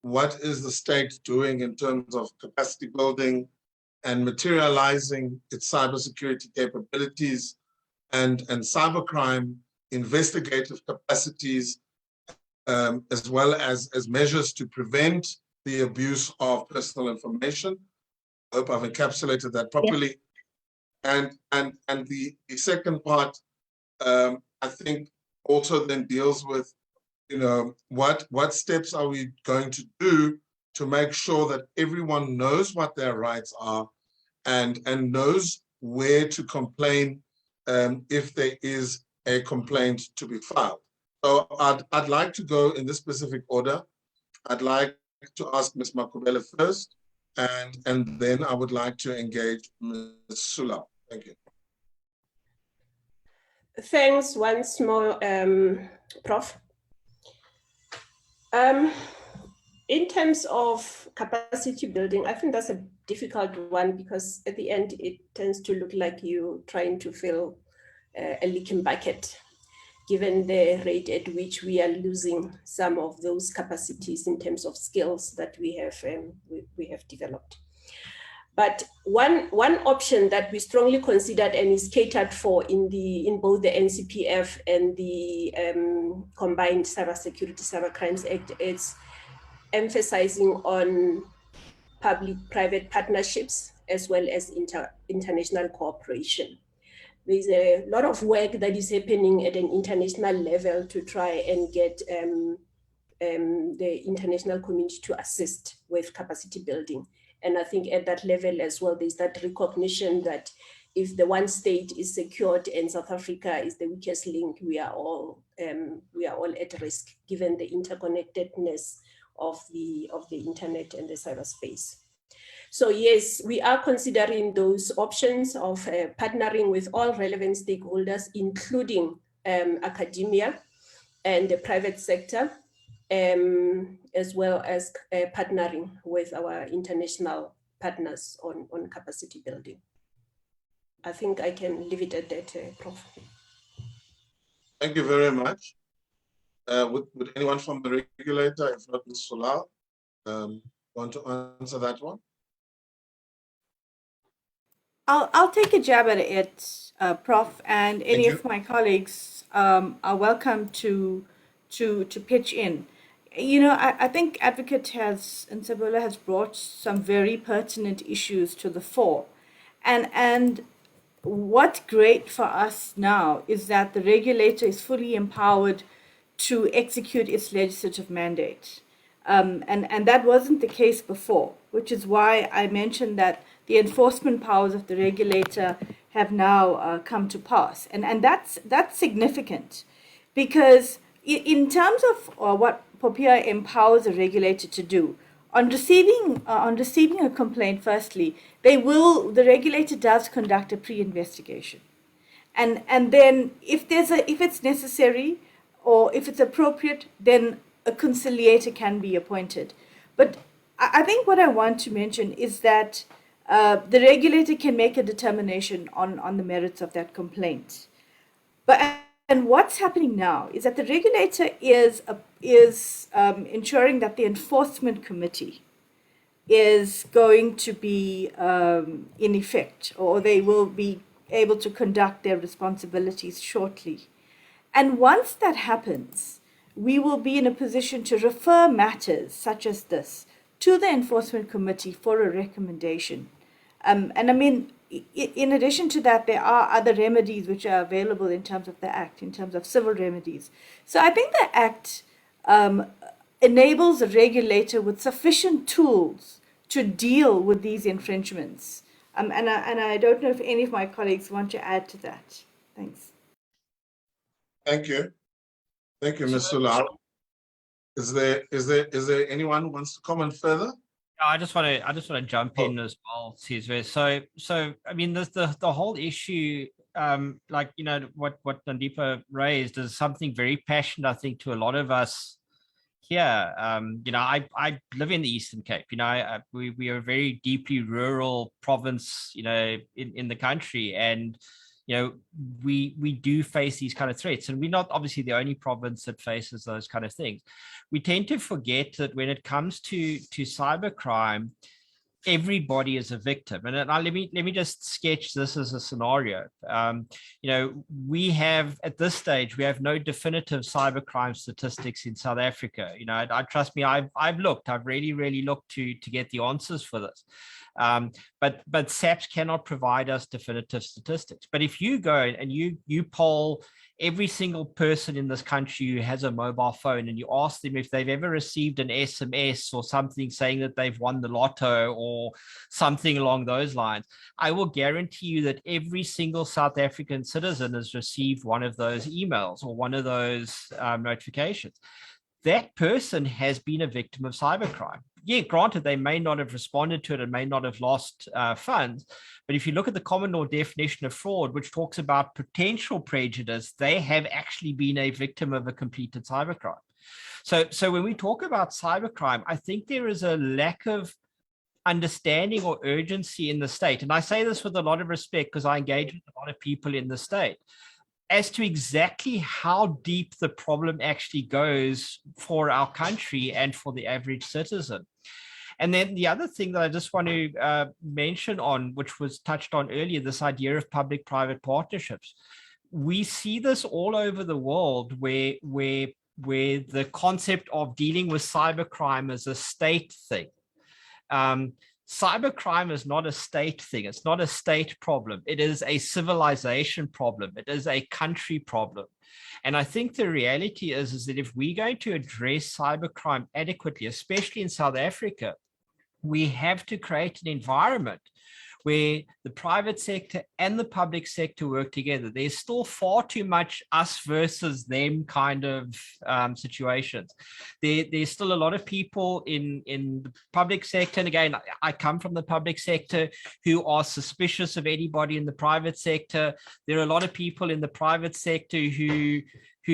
what is the state doing in terms of capacity building and materializing its cybersecurity capabilities and cybercrime investigative capacities, as well as measures to prevent the abuse of personal information? I hope I've encapsulated that properly. Yeah. And the second part, I think also then deals with, you know, what steps are we going to do to make sure that everyone knows what their rights are and knows where to complain if there is a complaint to be filed. So I'd like to go in this specific order. I'd like to ask Ms. Makubele first, and then I would like to engage Ms. Sula. Thank you. Thanks once more, Prof. In terms of capacity building, I think that's a difficult one because at the end, it tends to look like you trying to fill a leaking bucket, given the rate at which we are losing some of those capacities in terms of skills that we have developed. But one option that we strongly considered and is catered for in both the NCPF and the Combined Cybersecurity Cybercrimes Act is emphasizing on public-private partnerships as well as international cooperation. There's a lot of work that is happening at an international level to try and get the international community to assist with capacity building. And I think at that level as well, there's that recognition that if the one state is secured and South Africa is the weakest link, we are all at risk given the interconnectedness of the internet and the cyberspace. So yes, we are considering those options of partnering with all relevant stakeholders, including academia and the private sector, as well as partnering with our international partners on capacity building. I think I can leave it at that, Prof. Thank you very much. Would anyone from the regulator, if not Ms. Solar, want to answer that one? I'll take a jab at it, Prof. And any of my colleagues are welcome to pitch in. You know, I think Advocate and Sabula has brought some very pertinent issues to the fore. And what's great for us now is that the regulator is fully empowered to execute its legislative mandate. And that wasn't the case before, which is why I mentioned that the enforcement powers of the regulator have now come to pass. And that's significant because in terms of what POPIA empowers a regulator to do, on receiving a complaint, firstly, the regulator does conduct a pre-investigation. And then if it's necessary or if it's appropriate, then a conciliator can be appointed. But I think what I want to mention is that the regulator can make a determination on the merits of that complaint. And what's happening now is that the regulator is ensuring that the enforcement committee is going to be in effect, or they will be able to conduct their responsibilities shortly. And once that happens, we will be in a position to refer matters such as this to the enforcement committee for a recommendation. And I mean, in addition to that, there are other remedies which are available in terms of the Act, in terms of civil remedies. So I think the Act enables a regulator with sufficient tools to deal with these infringements. And I don't know if any of my colleagues want to add to that. Thanks. Thank you. Thank you, Ms. Sular. Is there anyone who wants to comment further? I just want to jump in as well, Cesar. So I mean, the whole issue, like, you know, what Nandipa raised is something very passionate, I think, to a lot of us here. You know, I live in the Eastern Cape. You know, we are a very deeply rural province, you know, in the country, and you know, we do face these kind of threats, and we're not obviously the only province that faces those kind of things. We tend to forget that when it comes to cybercrime, everybody is a victim. And let me just sketch this as a scenario. You know, we have, at this stage, we have no definitive cybercrime statistics in South Africa. You know, I trust me, I've looked, I've really looked to get the answers for this. But SAPS cannot provide us definitive statistics. But if you go and you poll every single person in this country who has a mobile phone, and you ask them if they've ever received an SMS or something saying that they've won the lotto or something along those lines, I will guarantee you that every single South African citizen has received one of those emails or one of those notifications. That person has been a victim of cybercrime. Yeah, granted, they may not have responded to it and may not have lost funds. But if you look at the common law definition of fraud, which talks about potential prejudice, they have actually been a victim of a completed cybercrime. So when we talk about cybercrime, I think there is a lack of understanding or urgency in the state. And I say this with a lot of respect because I engage with a lot of people in the state, as to exactly how deep the problem actually goes for our country and for the average citizen. And then the other thing that I just want to mention on, which was touched on earlier, this idea of public-private partnerships. We see this all over the world where the concept of dealing with cybercrime is a state thing. Cybercrime is not a state thing. It's not a state problem. It is a civilization problem. It is a country problem. And I think the reality is that if we're going to address cybercrime adequately, especially in South Africa, we have to create an environment where the private sector and the public sector work together. There's still far too much us versus them kind of situations. There's still a lot of people in the public sector, and again, I come from the public sector, who are suspicious of anybody in the private sector. There are a lot of people in the private sector who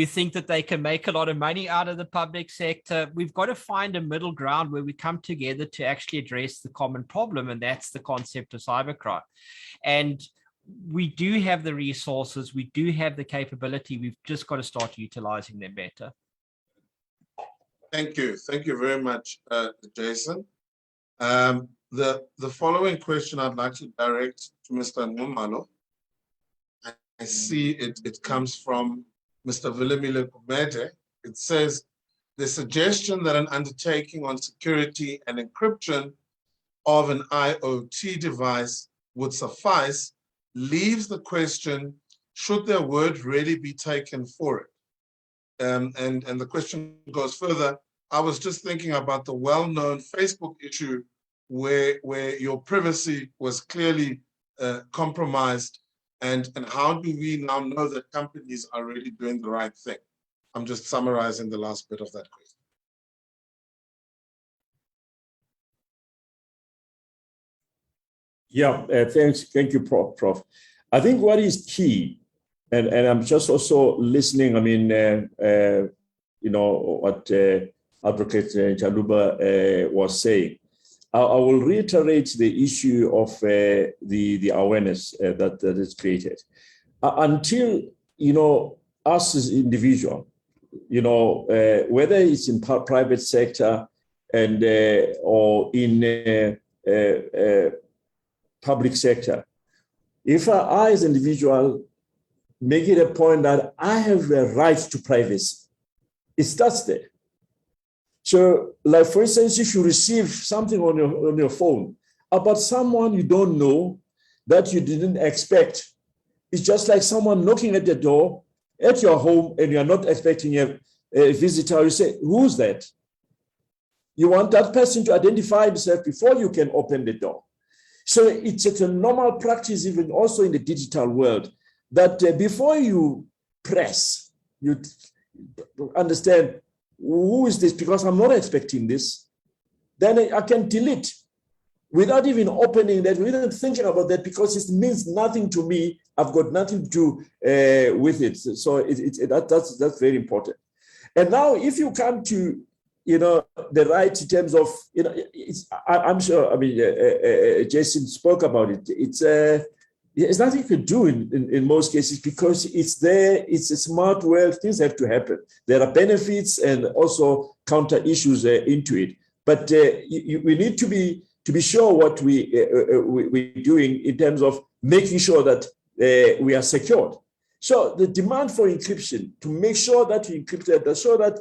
think that they can make a lot of money out of the public sector. We've got to find a middle ground where we come together to actually address the common problem, and that's the concept of cybercrime. And we do have the resources, we do have the capability, we've just got to start utilizing them better. Thank you very much, Jason. The following question I'd like to direct to Mr. Numalo. I see it comes from Mr. Willemile Kumete. It says, the suggestion that an undertaking on security and encryption of an IoT device would suffice leaves the question, should their word really be taken for it? And the question goes further. I was just thinking about the well-known Facebook issue where your privacy was clearly compromised. And how do we now know that companies are really doing the right thing? I'm just summarizing the last bit of that question. Yeah, thank you, Prof. I think what is key, and I'm just also listening, I mean, you know, what Advocate Chaluba was saying. I will reiterate the issue of the awareness that is created. Until, you know, us as individual, you know, whether it's in private sector and or in public sector, if I as an individual make it a point that I have a right to privacy, it starts there. So, like for instance, if you receive something on your phone about someone you don't know, that you didn't expect, it's just like someone knocking at the door at your home and you're not expecting a visitor. You say, who's that? You want that person to identify himself before you can open the door. So it's a normal practice, even also in the digital world, that before you press, you understand, who is this? Because I'm not expecting this. Then I can delete without even opening that, without thinking about that, because it means nothing to me. I've got nothing to do with it. So that's very important. And now, if you come to, the right in terms of, I'm sure, I mean, Jason spoke about it. It's nothing you can do in most cases, because it's there, it's a smart world, things have to happen. There are benefits and also counter issues into it. But we need to be sure what we're doing in terms of making sure that we are secured. So the demand for encryption, to make sure that you encrypt it, so that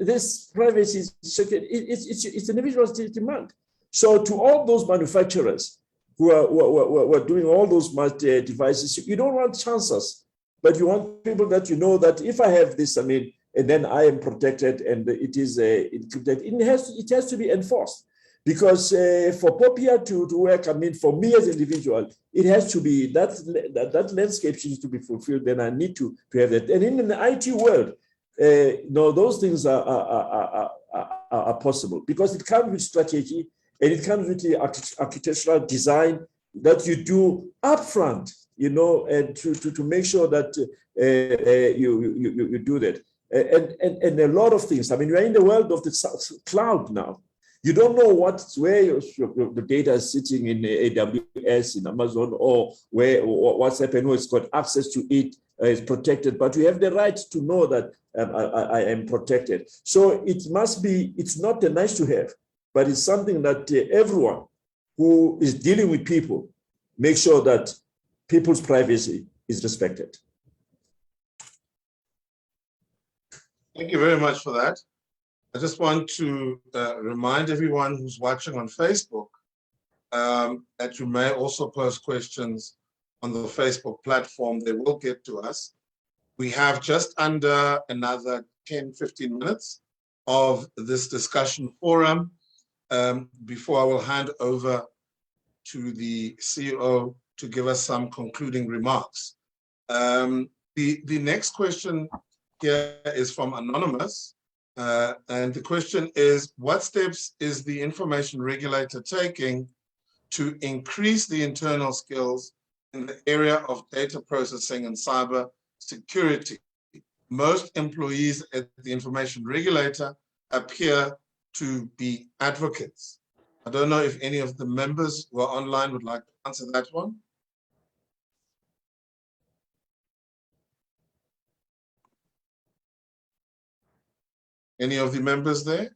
this privacy is secure, it's an individual's demand. So to all those manufacturers who are doing all those smart devices, you don't want chancers, but you want people that that if I have this, and then I am protected and it is encrypted. It has to be enforced, because for POPIA to work, for me as an individual, it has to be that landscape needs to be fulfilled. Then I need to have that. And in the IT world, those things are possible, because it comes with strategy and it comes with the architectural design that you do upfront, and to make sure that you do that. And a lot of things. We're in the world of the cloud now. You don't know where the data is sitting in AWS, in Amazon, or what's happened, who has got access to it, is protected. But you have the right to know that I am protected. So it's not a nice to have, but it's something that everyone who is dealing with people, make sure that people's privacy is respected. Thank you very much for that. I just want to remind everyone who's watching on Facebook that you may also post questions on the Facebook platform. They will get to us. We have just under another 10, 15 minutes of this discussion forum before I will hand over to the CEO to give us some concluding remarks. The next question here is from Anonymous. And the question is, what steps is the Information Regulator taking to increase the internal skills in the area of data processing and cyber security? Most employees at the Information Regulator appear to be advocates. I don't know if any of the members who are online would like to answer that one. Any of the members there?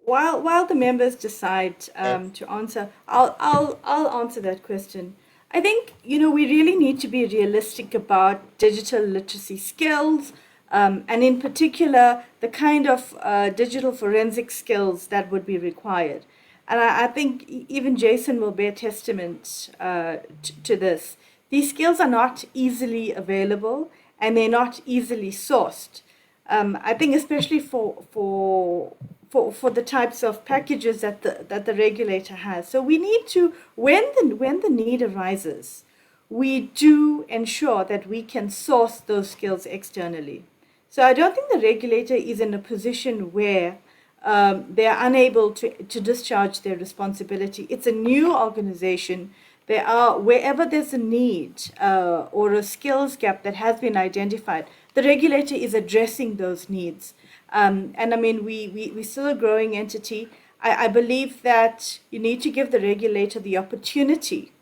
While the members decide to answer, I'll answer that question. I think we really need to be realistic about digital literacy skills, and in particular the kind of digital forensic skills that would be required. And I think even Jason will bear testament to this. These skills are not easily available and they're not easily sourced. I think especially for the types of packages that the regulator has. So we need to, when the need arises, we do ensure that we can source those skills externally. So I don't think the regulator is in a position where they are unable to discharge their responsibility. It's a new organization. Wherever there's a need or a skills gap that has been identified, the regulator is addressing those needs. And we're still a growing entity. I believe that you need to give the regulator the opportunity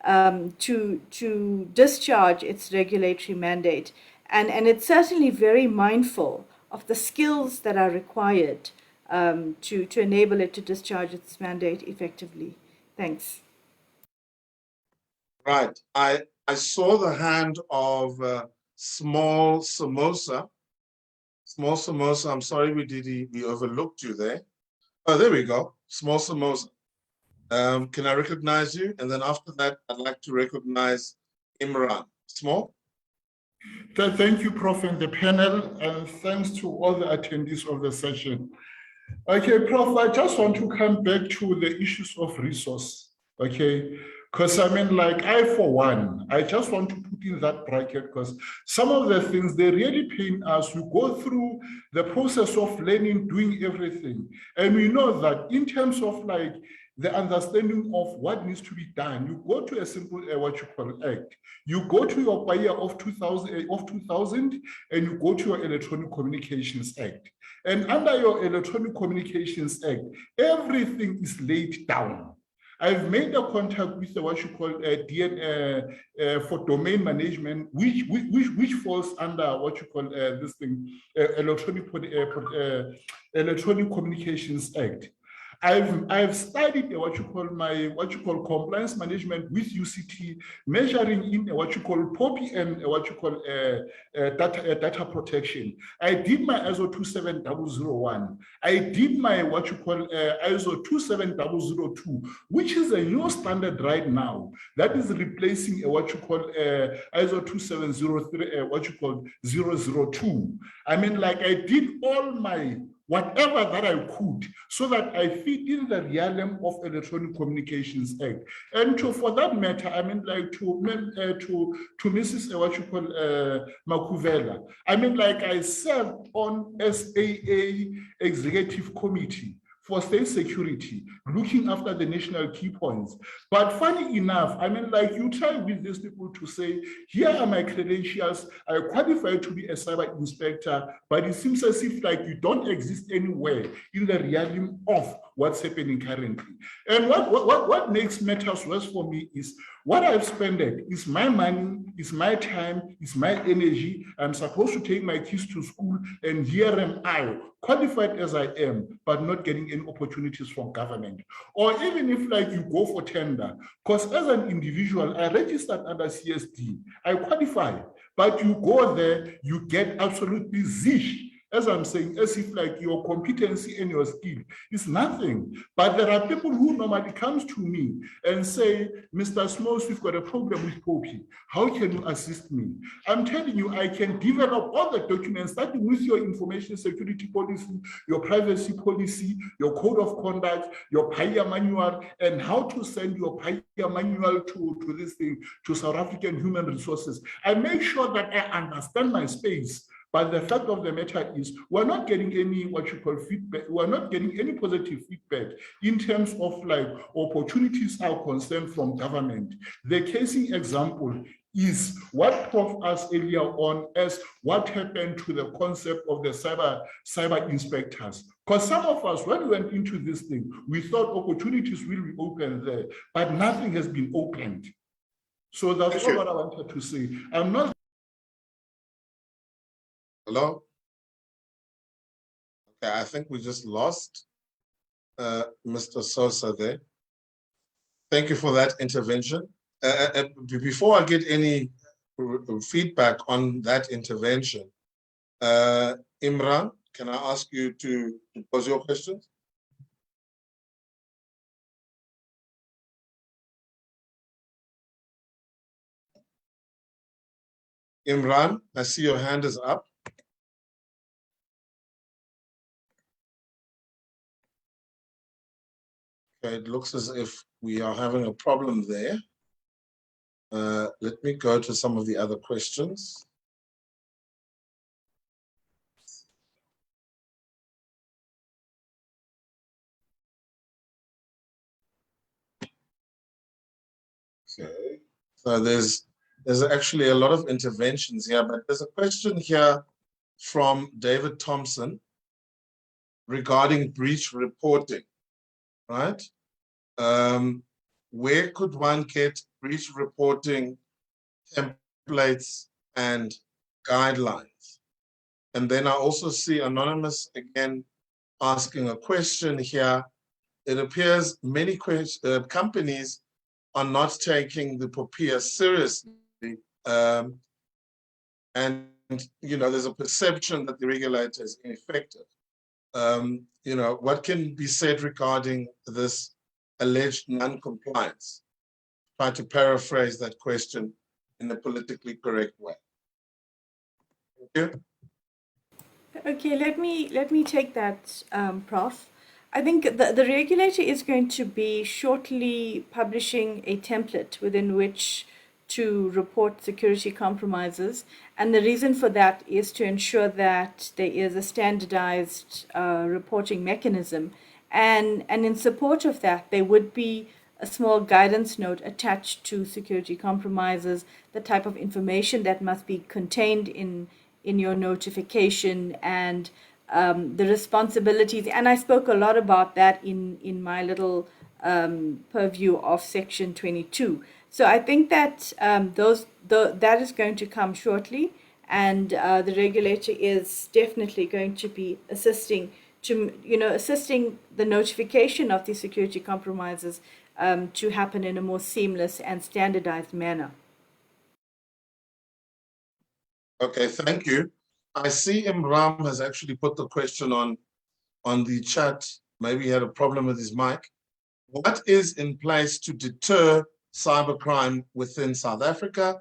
to discharge its regulatory mandate. And it's certainly very mindful of the skills that are required to enable it to discharge its mandate effectively. Thanks. Right. I saw the hand of Small Samosa. Small Samosa, I'm sorry we overlooked you there. Oh, there we go. Small Samosa. Can I recognize you? And then after that, I'd like to recognize Imran. Small? Thank you, Prof, and the panel, and thanks to all the attendees of the session. Okay, Prof, I just want to come back to the issues of resource, okay? Because I mean, like for one, I just want to put in that bracket because some of the things, they really pain us. We go through the process of learning, doing everything. And we know that in terms of like the understanding of what needs to be done, you go to a simple, what you call act. You go to your POPIA of 2000 and you go to your Electronic Communications Act. And under your Electronic Communications Act, everything is laid down. I've made a contact with what you call for domain management, which falls under what you call this thing, Electronic Communications Act. I've studied what you call compliance management with UCT, measuring in what you call POPIA and what you call data protection. I did my ISO 27001. I did my what you call ISO 27002, which is a new standard right now that is replacing what you call ISO 2703, what you call 002. I mean, like I did all my whatever that I could, so that I fit in the realm of Electronic Communications Act. And for that matter, I mean, like to Mrs. what you call Makuvela, I mean, like I served on SAA Executive Committee for state security, looking after the national key points. But funny enough, I mean, like you try with these people to say, here are my credentials, I qualify to be a cyber inspector, but it seems as if like you don't exist anywhere in the realm of what's happening currently. And what makes matters worse for me is what I've spent is my money, is my time, is my energy. I'm supposed to take my kids to school, and here am I, qualified as I am, but not getting any opportunities from government. Or even if like you go for tender, because as an individual, I registered under CSD, I qualify, but you go there, you get absolutely zish. As I'm saying, as if like your competency and your skill is nothing. But there are people who normally comes to me and say, Mr. Smalls, we've got a problem with POPI. How can you assist me? I'm telling you, I can develop all the documents, starting with your information security policy, your privacy policy, your code of conduct, your POPIA manual, and how to send your POPIA manual to this thing, to South African Human Resources. I make sure that I understand my space. But the fact of the matter is, we're not getting any what you call feedback. We're not getting any positive feedback in terms of like opportunities are concerned from government. The casing example is what Prof asked earlier on as what happened to the concept of the cyber inspectors. Because some of us, when we went into this thing, we thought opportunities will be open there, but nothing has been opened. So that's all what I wanted to say. I'm not. Hello? Okay, I think we just lost Mr. Sosa there. Thank you for that intervention. Before I get any feedback on that intervention, Imran, can I ask you to pose your questions? Imran, I see your hand is up. Okay, it looks as if we are having a problem there. Let me go to some of the other questions. Okay, so there's actually a lot of interventions here, but there's a question here from David Thompson regarding breach reporting, right? Where could one get breach reporting templates and guidelines? And then I also see Anonymous again asking a question here. It appears many companies are not taking the POPIA seriously. And, you know, there's a perception that the regulator is ineffective. You know, what can be said regarding this alleged non-compliance? Try to paraphrase that question in a politically correct way. Thank you. Okay, let me take that, Prof. I think the regulator is going to be shortly publishing a template within which to report security compromises. And the reason for that is to ensure that there is a standardized reporting mechanism. And in support of that, there would be a small guidance note attached to security compromises, the type of information that must be contained in your notification, and the responsibilities. And I spoke a lot about that in my little purview of Section 22. So I think that that is going to come shortly, and the regulator is definitely going to be assisting the notification of these security compromises to happen in a more seamless and standardized manner. Okay, thank you. I see Imran has actually put the question on the chat. Maybe he had a problem with his mic. What is in place to deter cybercrime within South Africa?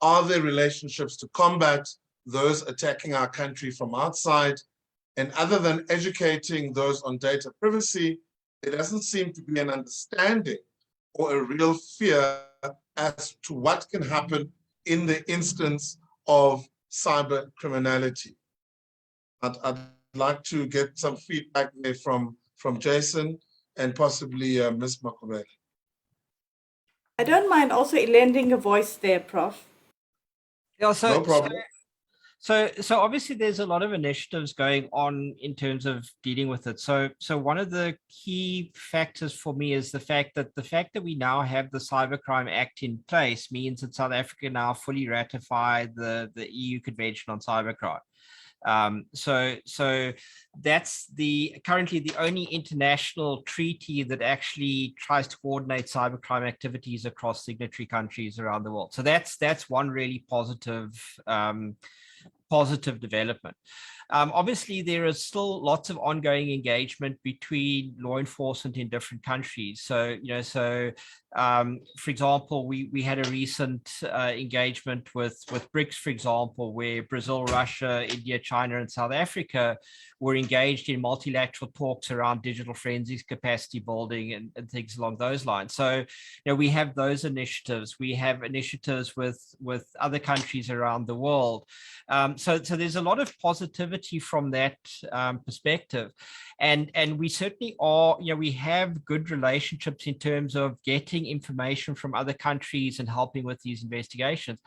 Are there relationships to combat those attacking our country from outside? And other than educating those on data privacy, there doesn't seem to be an understanding or a real fear as to what can happen in the instance of cyber criminality. I'd like to get some feedback there from Jason and possibly Ms. Makubele. I don't mind also lending a voice there, Prof. Yeah, No problem. So obviously there's a lot of initiatives going on in terms of dealing with it. So one of the key factors for me is the fact that we now have the Cybercrime Act in place means that South Africa now fully ratified the EU Convention on Cybercrime. So that's currently the only international treaty that actually tries to coordinate cybercrime activities across signatory countries around the world. So that's one really positive development. Obviously, there is still lots of ongoing engagement between law enforcement in different countries. So, for example, we had a recent engagement with BRICS, for example, where Brazil, Russia, India, China, and South Africa were engaged in multilateral talks around digital forensics, capacity building, and things along those lines. So, we have those initiatives. We have initiatives with other countries around the world. So there's a lot of positivity from that perspective. And we certainly are, we have good relationships in terms of getting information from other countries and helping with these investigations.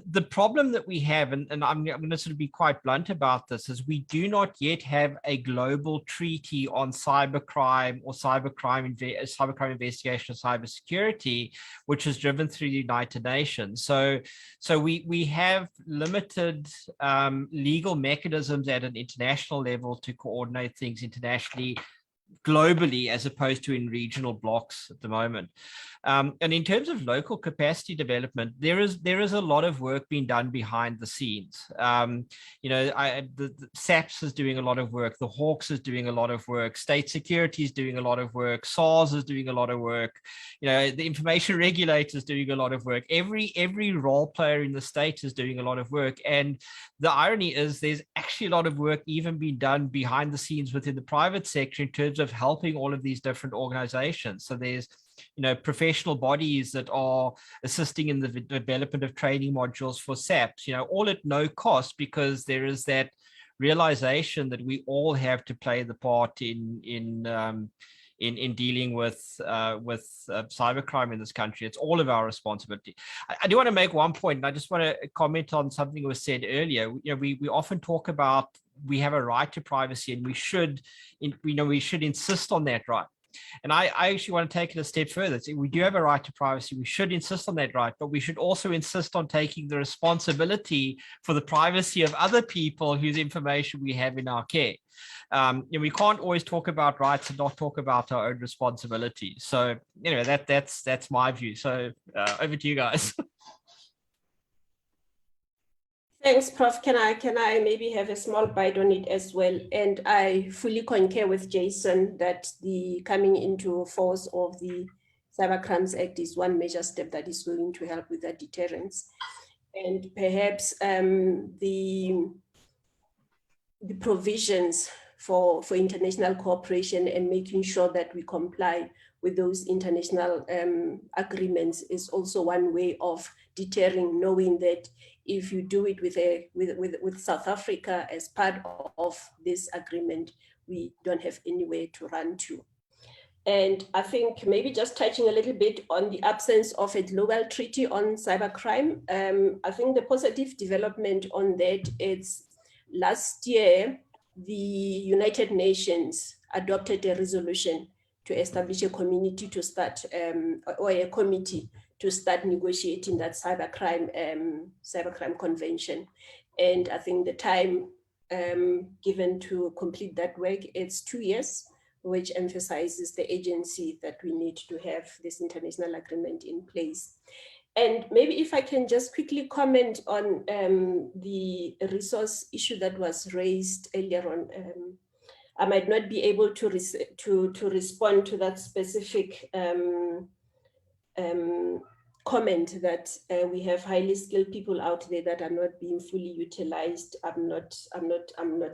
The problem that we have, and I'm going to sort of be quite blunt about this, is we do not yet have a global treaty on cybercrime or cybercrime investigation or cybersecurity, which is driven through the United Nations. So we have limited legal mechanisms at an international level to coordinate things internationally, globally, as opposed to in regional blocks at the moment. And in terms of local capacity development, there is a lot of work being done behind the scenes. The SAPS is doing a lot of work, the Hawks is doing a lot of work, state security is doing a lot of work, SARS is doing a lot of work, the Information Regulator is doing a lot of work. Every role player in the state is doing a lot of work. And the irony is there's actually a lot of work even being done behind the scenes within the private sector in terms of helping all of these different organizations. So there's professional bodies that are assisting in the development of training modules for SAPs, all at no cost, because there is that realization that we all have to play the part in dealing with cybercrime in this country. It's all of our responsibility. I do want to make one point, and I just want to comment on something that was said earlier. We often talk about we have a right to privacy, and we should insist on that right. And I actually want to take it a step further. So we do have a right to privacy. We should insist on that right, but we should also insist on taking the responsibility for the privacy of other people whose information we have in our care. We can't always talk about rights and not talk about our own responsibilities. So, that's my view. So over to you guys. Thanks, Prof. Can I maybe have a small bite on it as well? And I fully concur with Jason that the coming into force of the Cybercrimes Act is one major step that is going to help with that deterrence. and perhaps the provisions for international cooperation and making sure that we comply with those international agreements is also one way of deterring, knowing that if you do it with South Africa as part of this agreement, we don't have anywhere to run to. And I think maybe just touching a little bit on the absence of a global treaty on cybercrime, I think the positive development on that is last year, the United Nations adopted a resolution to establish a community to start, or a committee to start negotiating that cybercrime convention. And I think the time given to complete that work, it's 2 years, which emphasizes the agency that we need to have this international agreement in place. And maybe if I can just quickly comment on the resource issue that was raised earlier on. I might not be able to respond to that specific comment that we have highly skilled people out there that are not being fully utilized. I'm not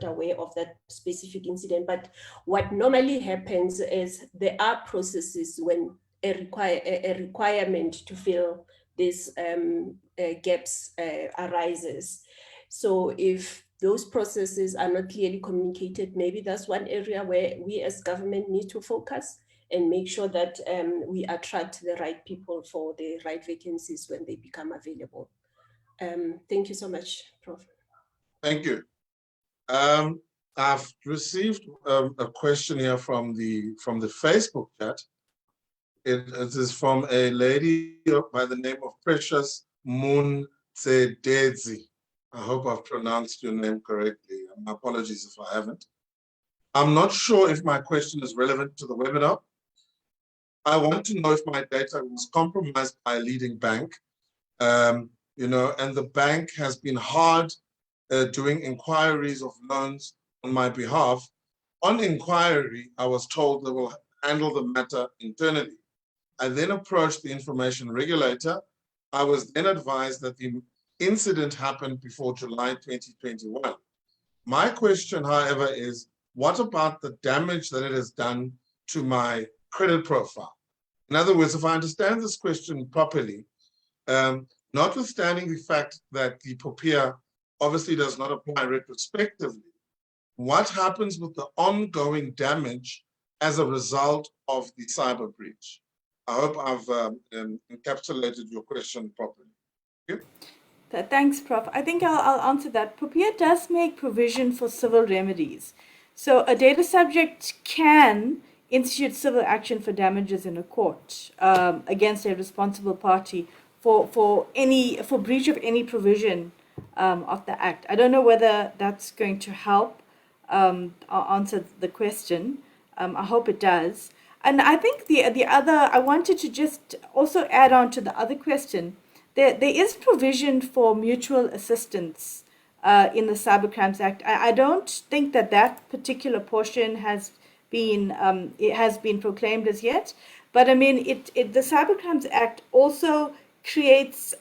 aware of that specific incident, but what normally happens is there are processes when a requirement to fill these gaps arises. So if those processes are not clearly communicated, maybe that's one area where we as government need to focus and make sure that we attract the right people for the right vacancies when they become available. Thank you so much, Prof. Thank you. I've received a question here from the Facebook chat. It is from a lady by the name of Precious Moon Tsedezi. I hope I've pronounced your name correctly. My apologies if I haven't. I'm not sure if my question is relevant to the webinar. I want to know if my data was compromised by a leading bank, and the bank has been hard doing inquiries of loans on my behalf. On inquiry, I was told they will handle the matter internally. I then approached the Information Regulator. I was then advised that the incident happened before July 2021. My question, however, is what about the damage that it has done to my credit profile? In other words, if I understand this question properly, notwithstanding the fact that the POPIA obviously does not apply retrospectively, what happens with the ongoing damage as a result of the cyber breach? I hope I've encapsulated your question properly. Thank you. Thanks, Prof. I think I'll answer that. POPIA does make provision for civil remedies. So a data subject can institute civil action for damages in a court against a responsible party for breach of any provision of the Act. I don't know whether that's going to help answer the question. I hope it does. And I think the other, I wanted to just also add on to the other question. There is provision for mutual assistance in the Cybercrimes Act. I don't think that particular portion has been proclaimed as yet. But I mean, the Cybercrimes Act also creates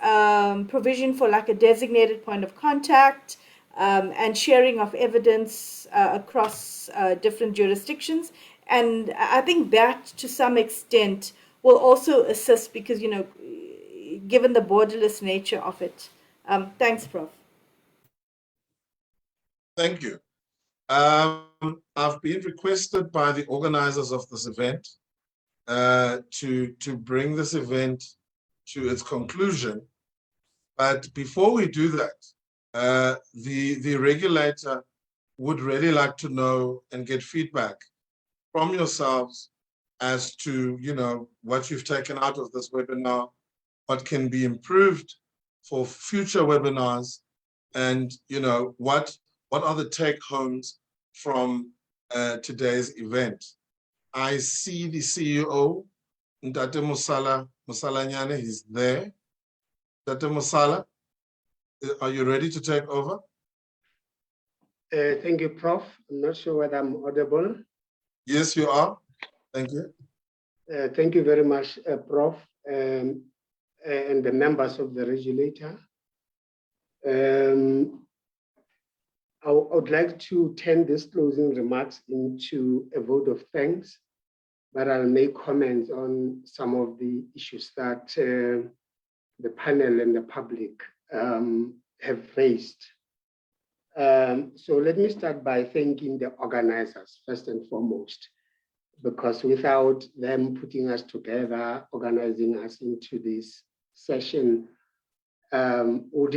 provision for like a designated point of contact and sharing of evidence across different jurisdictions. And I think that to some extent will also assist because, given the borderless nature of it. Thanks, Prof. Thank you. I've been requested by the organizers of this event to bring this event to its conclusion. But before we do that, the regulator would really like to know and get feedback from yourselves as to, what you've taken out of this webinar, what can be improved for future webinars, and, what are the take-homes from today's event. I see the CEO, Ntate Musalanyane, he's there. Ntate Musala, are you ready to take over? Thank you, Prof. I'm not sure whether I'm audible. Yes, you are. Thank you. Thank you very much, Prof, and the members of the regulator. I would like to turn these closing remarks into a vote of thanks, but I'll make comments on some of the issues that the panel and the public have raised. So let me start by thanking the organizers first and foremost, because without them putting us together, organizing us into this session, would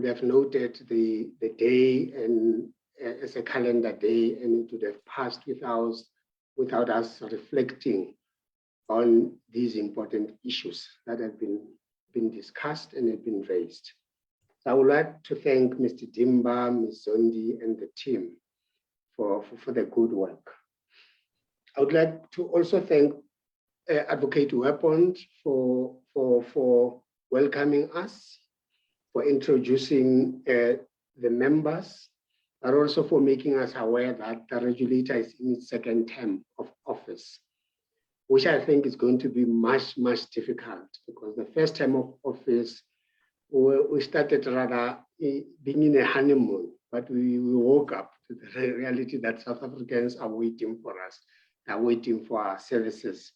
have noted the day and as a calendar day, and it would have passed without us reflecting on these important issues that have been discussed and have been raised. So I would like to thank Mr. Dimba, Ms. Zondi, and the team for the good work. I would like to also thank Advocate Weapons for welcoming us, for introducing the members, but also for making us aware that the regulator is in its second term of office, which I think is going to be much difficult, because the first term of office, we started rather being in a honeymoon, but we woke up to the reality that South Africans are waiting for us, are waiting for our services.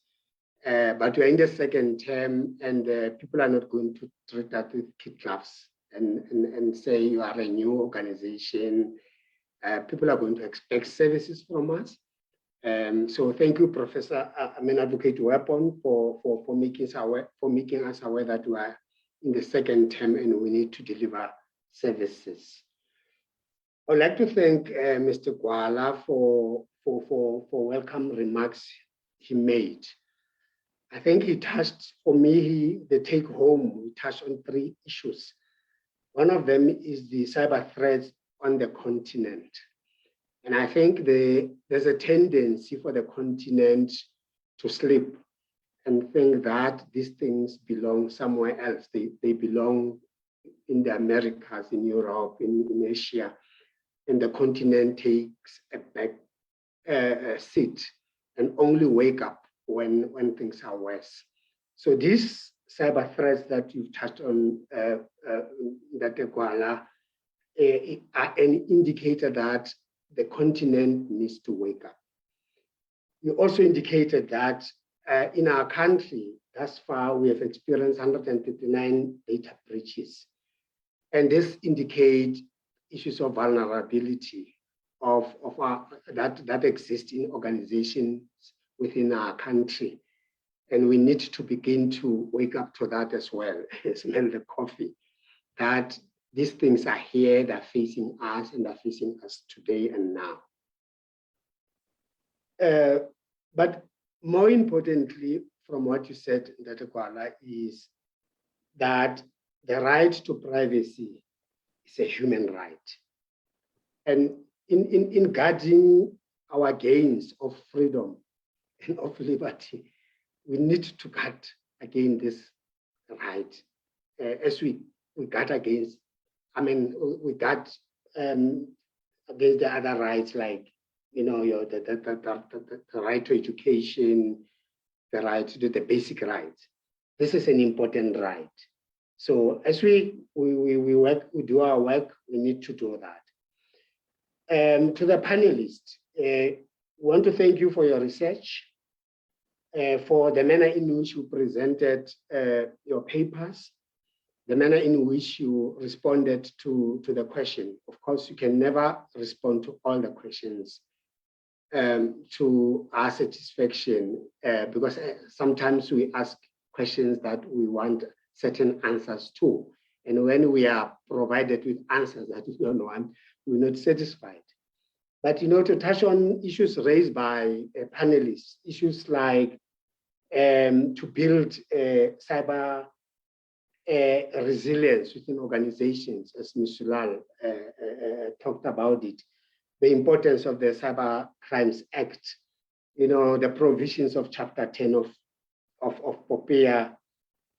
But we're in the second term, and people are not going to treat that with kid gloves and say you are a new organization. People are going to expect services from us. So thank you, Advocate Weapon, for making us aware that we are in the second term and we need to deliver services. I'd like to thank Mr. Gwala for welcome remarks he made. I think he touched, for me, the take home, we touched on 3 issues. One of them is the cyber threats on the continent. And I think there's a tendency for the continent to sleep and think that these things belong somewhere else. They belong in the Americas, in Europe, in Asia, and the continent takes a back seat and only wake up when things are worse. So these cyber threats that you've touched on, Dr. Gwala, are an indicator that the continent needs to wake up. You also indicated that in our country, thus far, we have experienced 139 data breaches. And this indicates issues of vulnerability that exist in organizations within our country. And we need to begin to wake up to that as well, smell the coffee, that these things are here, they're facing us, and they're facing us today and now. But more importantly, from what you said, Dr. Gwala, is that the right to privacy is a human right. And in guarding our gains of freedom and of liberty, we need to guard against this right. As we guard against, we guard against the other rights, like, the right to education, the right to do the basic rights. This is an important right. So as we do our work, we need to do that. To the panelists, we want to thank you for your research, for the manner in which you presented your papers, the manner in which you responded to the question. Of course, you can never respond to all the questions to our satisfaction, because sometimes we ask questions that we want certain answers to. And when we are provided with answers that we don't want, we're not satisfied. But to touch on issues raised by panelists, issues like to build cyber resilience within organizations, as Ms. Sulal talked about it, the importance of the Cyber Crimes Act, the provisions of Chapter 10 of POPIA,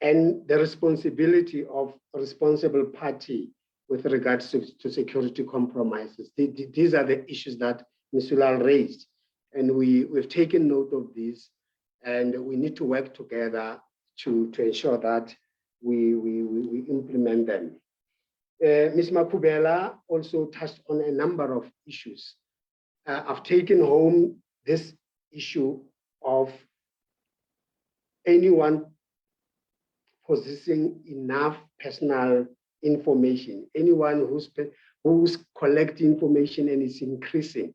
and the responsibility of a responsible party with regards to security compromises. These are the issues that Ms. Sulal raised, and we've taken note of these, and we need to work together to ensure that we implement them. Ms. Makubela also touched on a number of issues. I've taken home this issue of anyone possessing enough personal information, anyone who's collecting information and is increasing,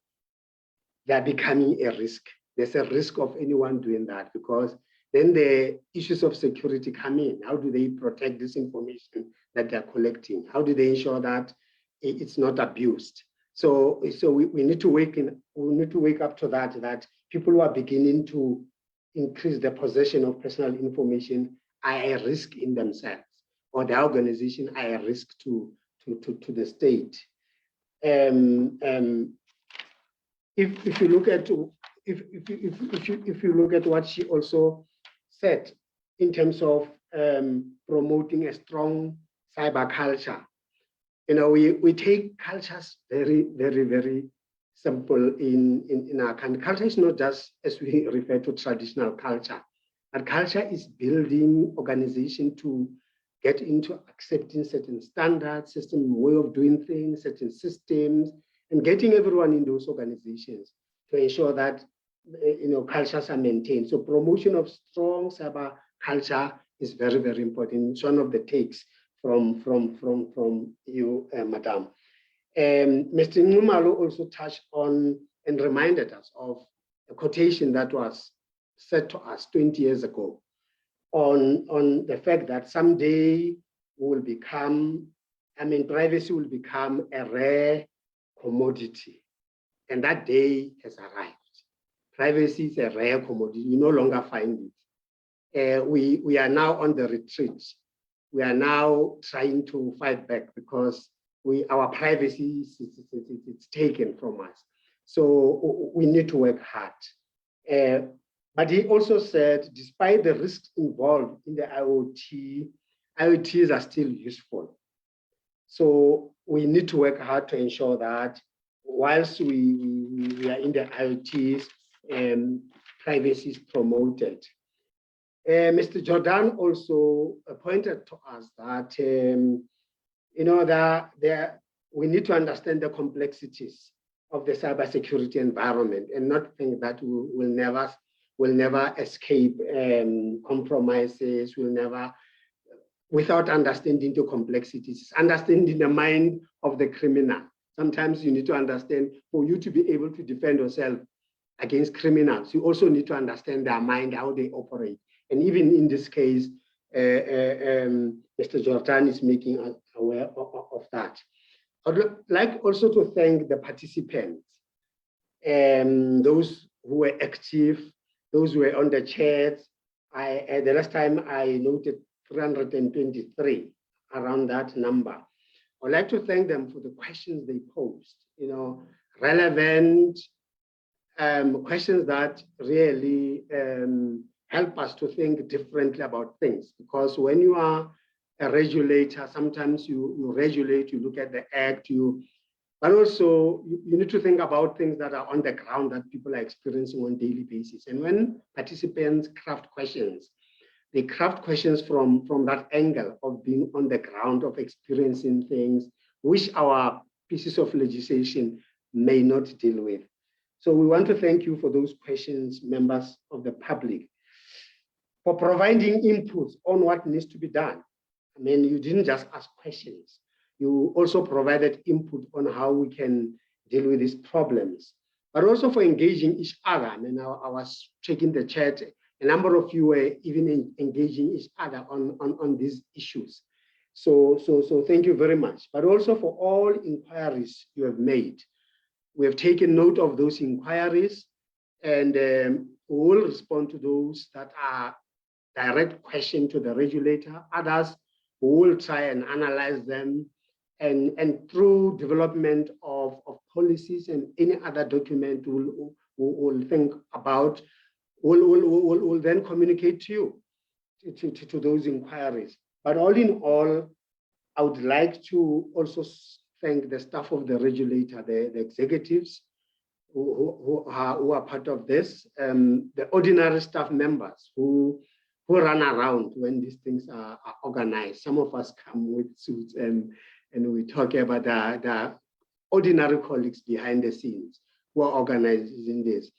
they're becoming a risk. There's a risk of anyone doing that, because then the issues of security come in. How do they protect this information that they're collecting? How do they ensure that it's not abused? So we need to wake up to that people who are beginning to increase the possession of personal information are a risk in themselves, or the organization are a risk to the state. If you look at if you look at what she also said in terms of promoting a strong cyber culture, you know, we take cultures very simple in our country. Culture is not just, as we refer to, traditional culture, but culture is building organization to get into accepting certain standards, certain way of doing things, certain systems, and getting everyone in those organizations to ensure that cultures are maintained. So promotion of strong cyber culture is very important. It's one of the takes from you, Madam. Mr. Numalo also touched on and reminded us of a quotation that was said to us 20 years ago on the fact that someday privacy will become a rare commodity. And that day has arrived. Privacy is a rare commodity. You no longer find it. We are now on the retreat. We are now trying to fight back because our privacy is taken from us. So we need to work hard. But he also said, despite the risks involved in the IoT, IoTs are still useful. So we need to work hard to ensure that whilst we are in the IoTs, privacy is promoted. Mr. Jordan also pointed to us that we need to understand the complexities of the cybersecurity environment and not think that we'll never escape compromises. Without understanding the complexities, understanding the mind of the criminal. Sometimes you need to understand, for you to be able to defend yourself against criminals, you also need to understand their mind, how they operate. And even in this case, Mr. Jordan is making us aware of that. I'd like also to thank the participants, those who were active, those who were on the chats. The last time I noted 323, around that number. I'd like to thank them for the questions they posed, relevant questions that really help us to think differently about things. Because when you are a regulator, sometimes you regulate, you look at the act, but also you need to think about things that are on the ground that people are experiencing on a daily basis. And when participants craft questions, they craft questions from that angle of being on the ground, of experiencing things which our pieces of legislation may not deal with. So we want to thank you for those questions, members of the public, for providing inputs on what needs to be done. I mean, you didn't just ask questions. You also provided input on how we can deal with these problems, but also for engaging each other. I mean, I was checking the chat. A number of you were even engaging each other on these issues. So thank you very much. But also for all inquiries you have made. We have taken note of those inquiries, and we will respond to those that are direct question to the regulator. Others, we will try and analyze them, and through development of policies and any other document we'll think about, we'll then communicate to you, to those inquiries. But all in all, I would like to also thank the staff of the regulator, the executives who are part of this, the ordinary staff members who run around when these things are organized. Some of us come with suits and and we talk about the ordinary colleagues behind the scenes who are organizing this.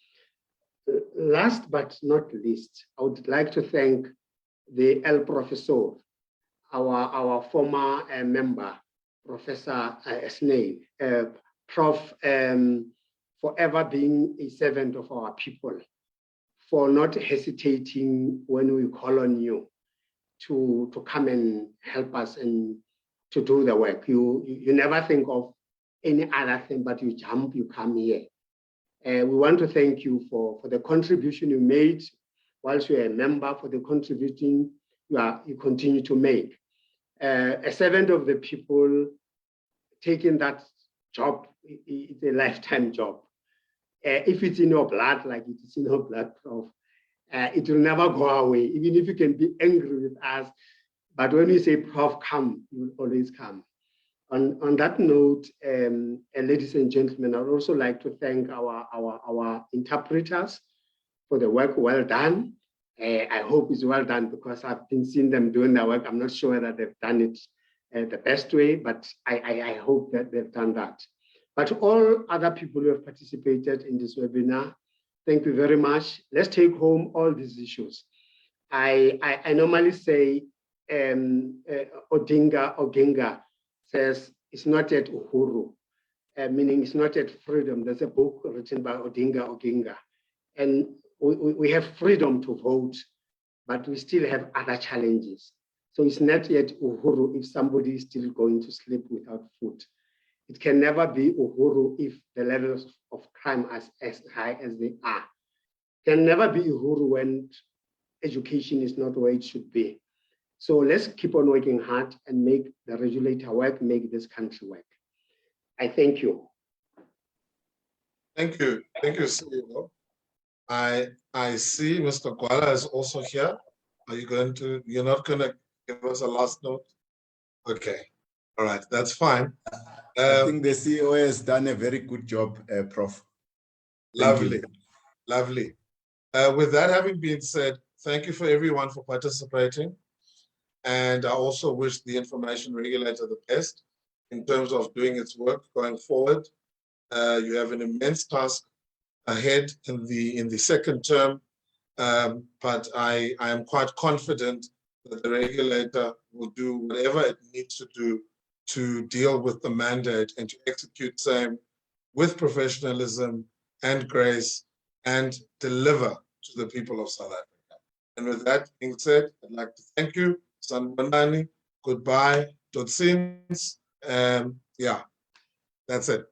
Last but not least, I would like to thank the El Professor, our former member, Professor Snail, Prof, for ever being a servant of our people, for not hesitating when we call on you to come and help us and to do the work. You never think of any other thing, but you jump, you come here. We want to thank you for the contribution you made whilst you're a member, for the contributing you continue to make. A servant of the people, taking that job, it's a lifetime job. If it's in your blood, like it is in your blood, Prof, it will never go away, even if you can be angry with us. But when we say, Prof, come, you will always come. On that note, ladies and gentlemen, I would also like to thank our interpreters for the work well done. I hope it's well done because I've been seeing them doing their work. I'm not sure that they've done it the best way, but I hope that they've done that. But all other people who have participated in this webinar, thank you very much. Let's take home all these issues. I normally say Oginga says it's not yet Uhuru, meaning it's not yet freedom. There's a book written by Oginga. And we have freedom to vote, but we still have other challenges. So it's not yet Uhuru if somebody is still going to sleep without food. It can never be Uhuru if the levels of crime are as high as they are. It can never be Uhuru when education is not where it should be. So let's keep on working hard and make the regulator work, make this country work. I thank you. Thank you, CEO. I see Mr. Gwala is also here. Are you you're not going to give us a last note? Okay, all right, that's fine. I think the CEO has done a very good job, Prof. Lovely, lovely. With that having been said, thank you for everyone for participating. And I also wish the Information Regulator the best in terms of doing its work going forward. You have an immense task ahead in the second term, but I am quite confident that the regulator will do whatever it needs to do to deal with the mandate and to execute same with professionalism and grace and deliver to the people of South Africa. And with that being said, I'd like to thank you. Sanbonani, goodbye, tot ziens. Yeah, that's it.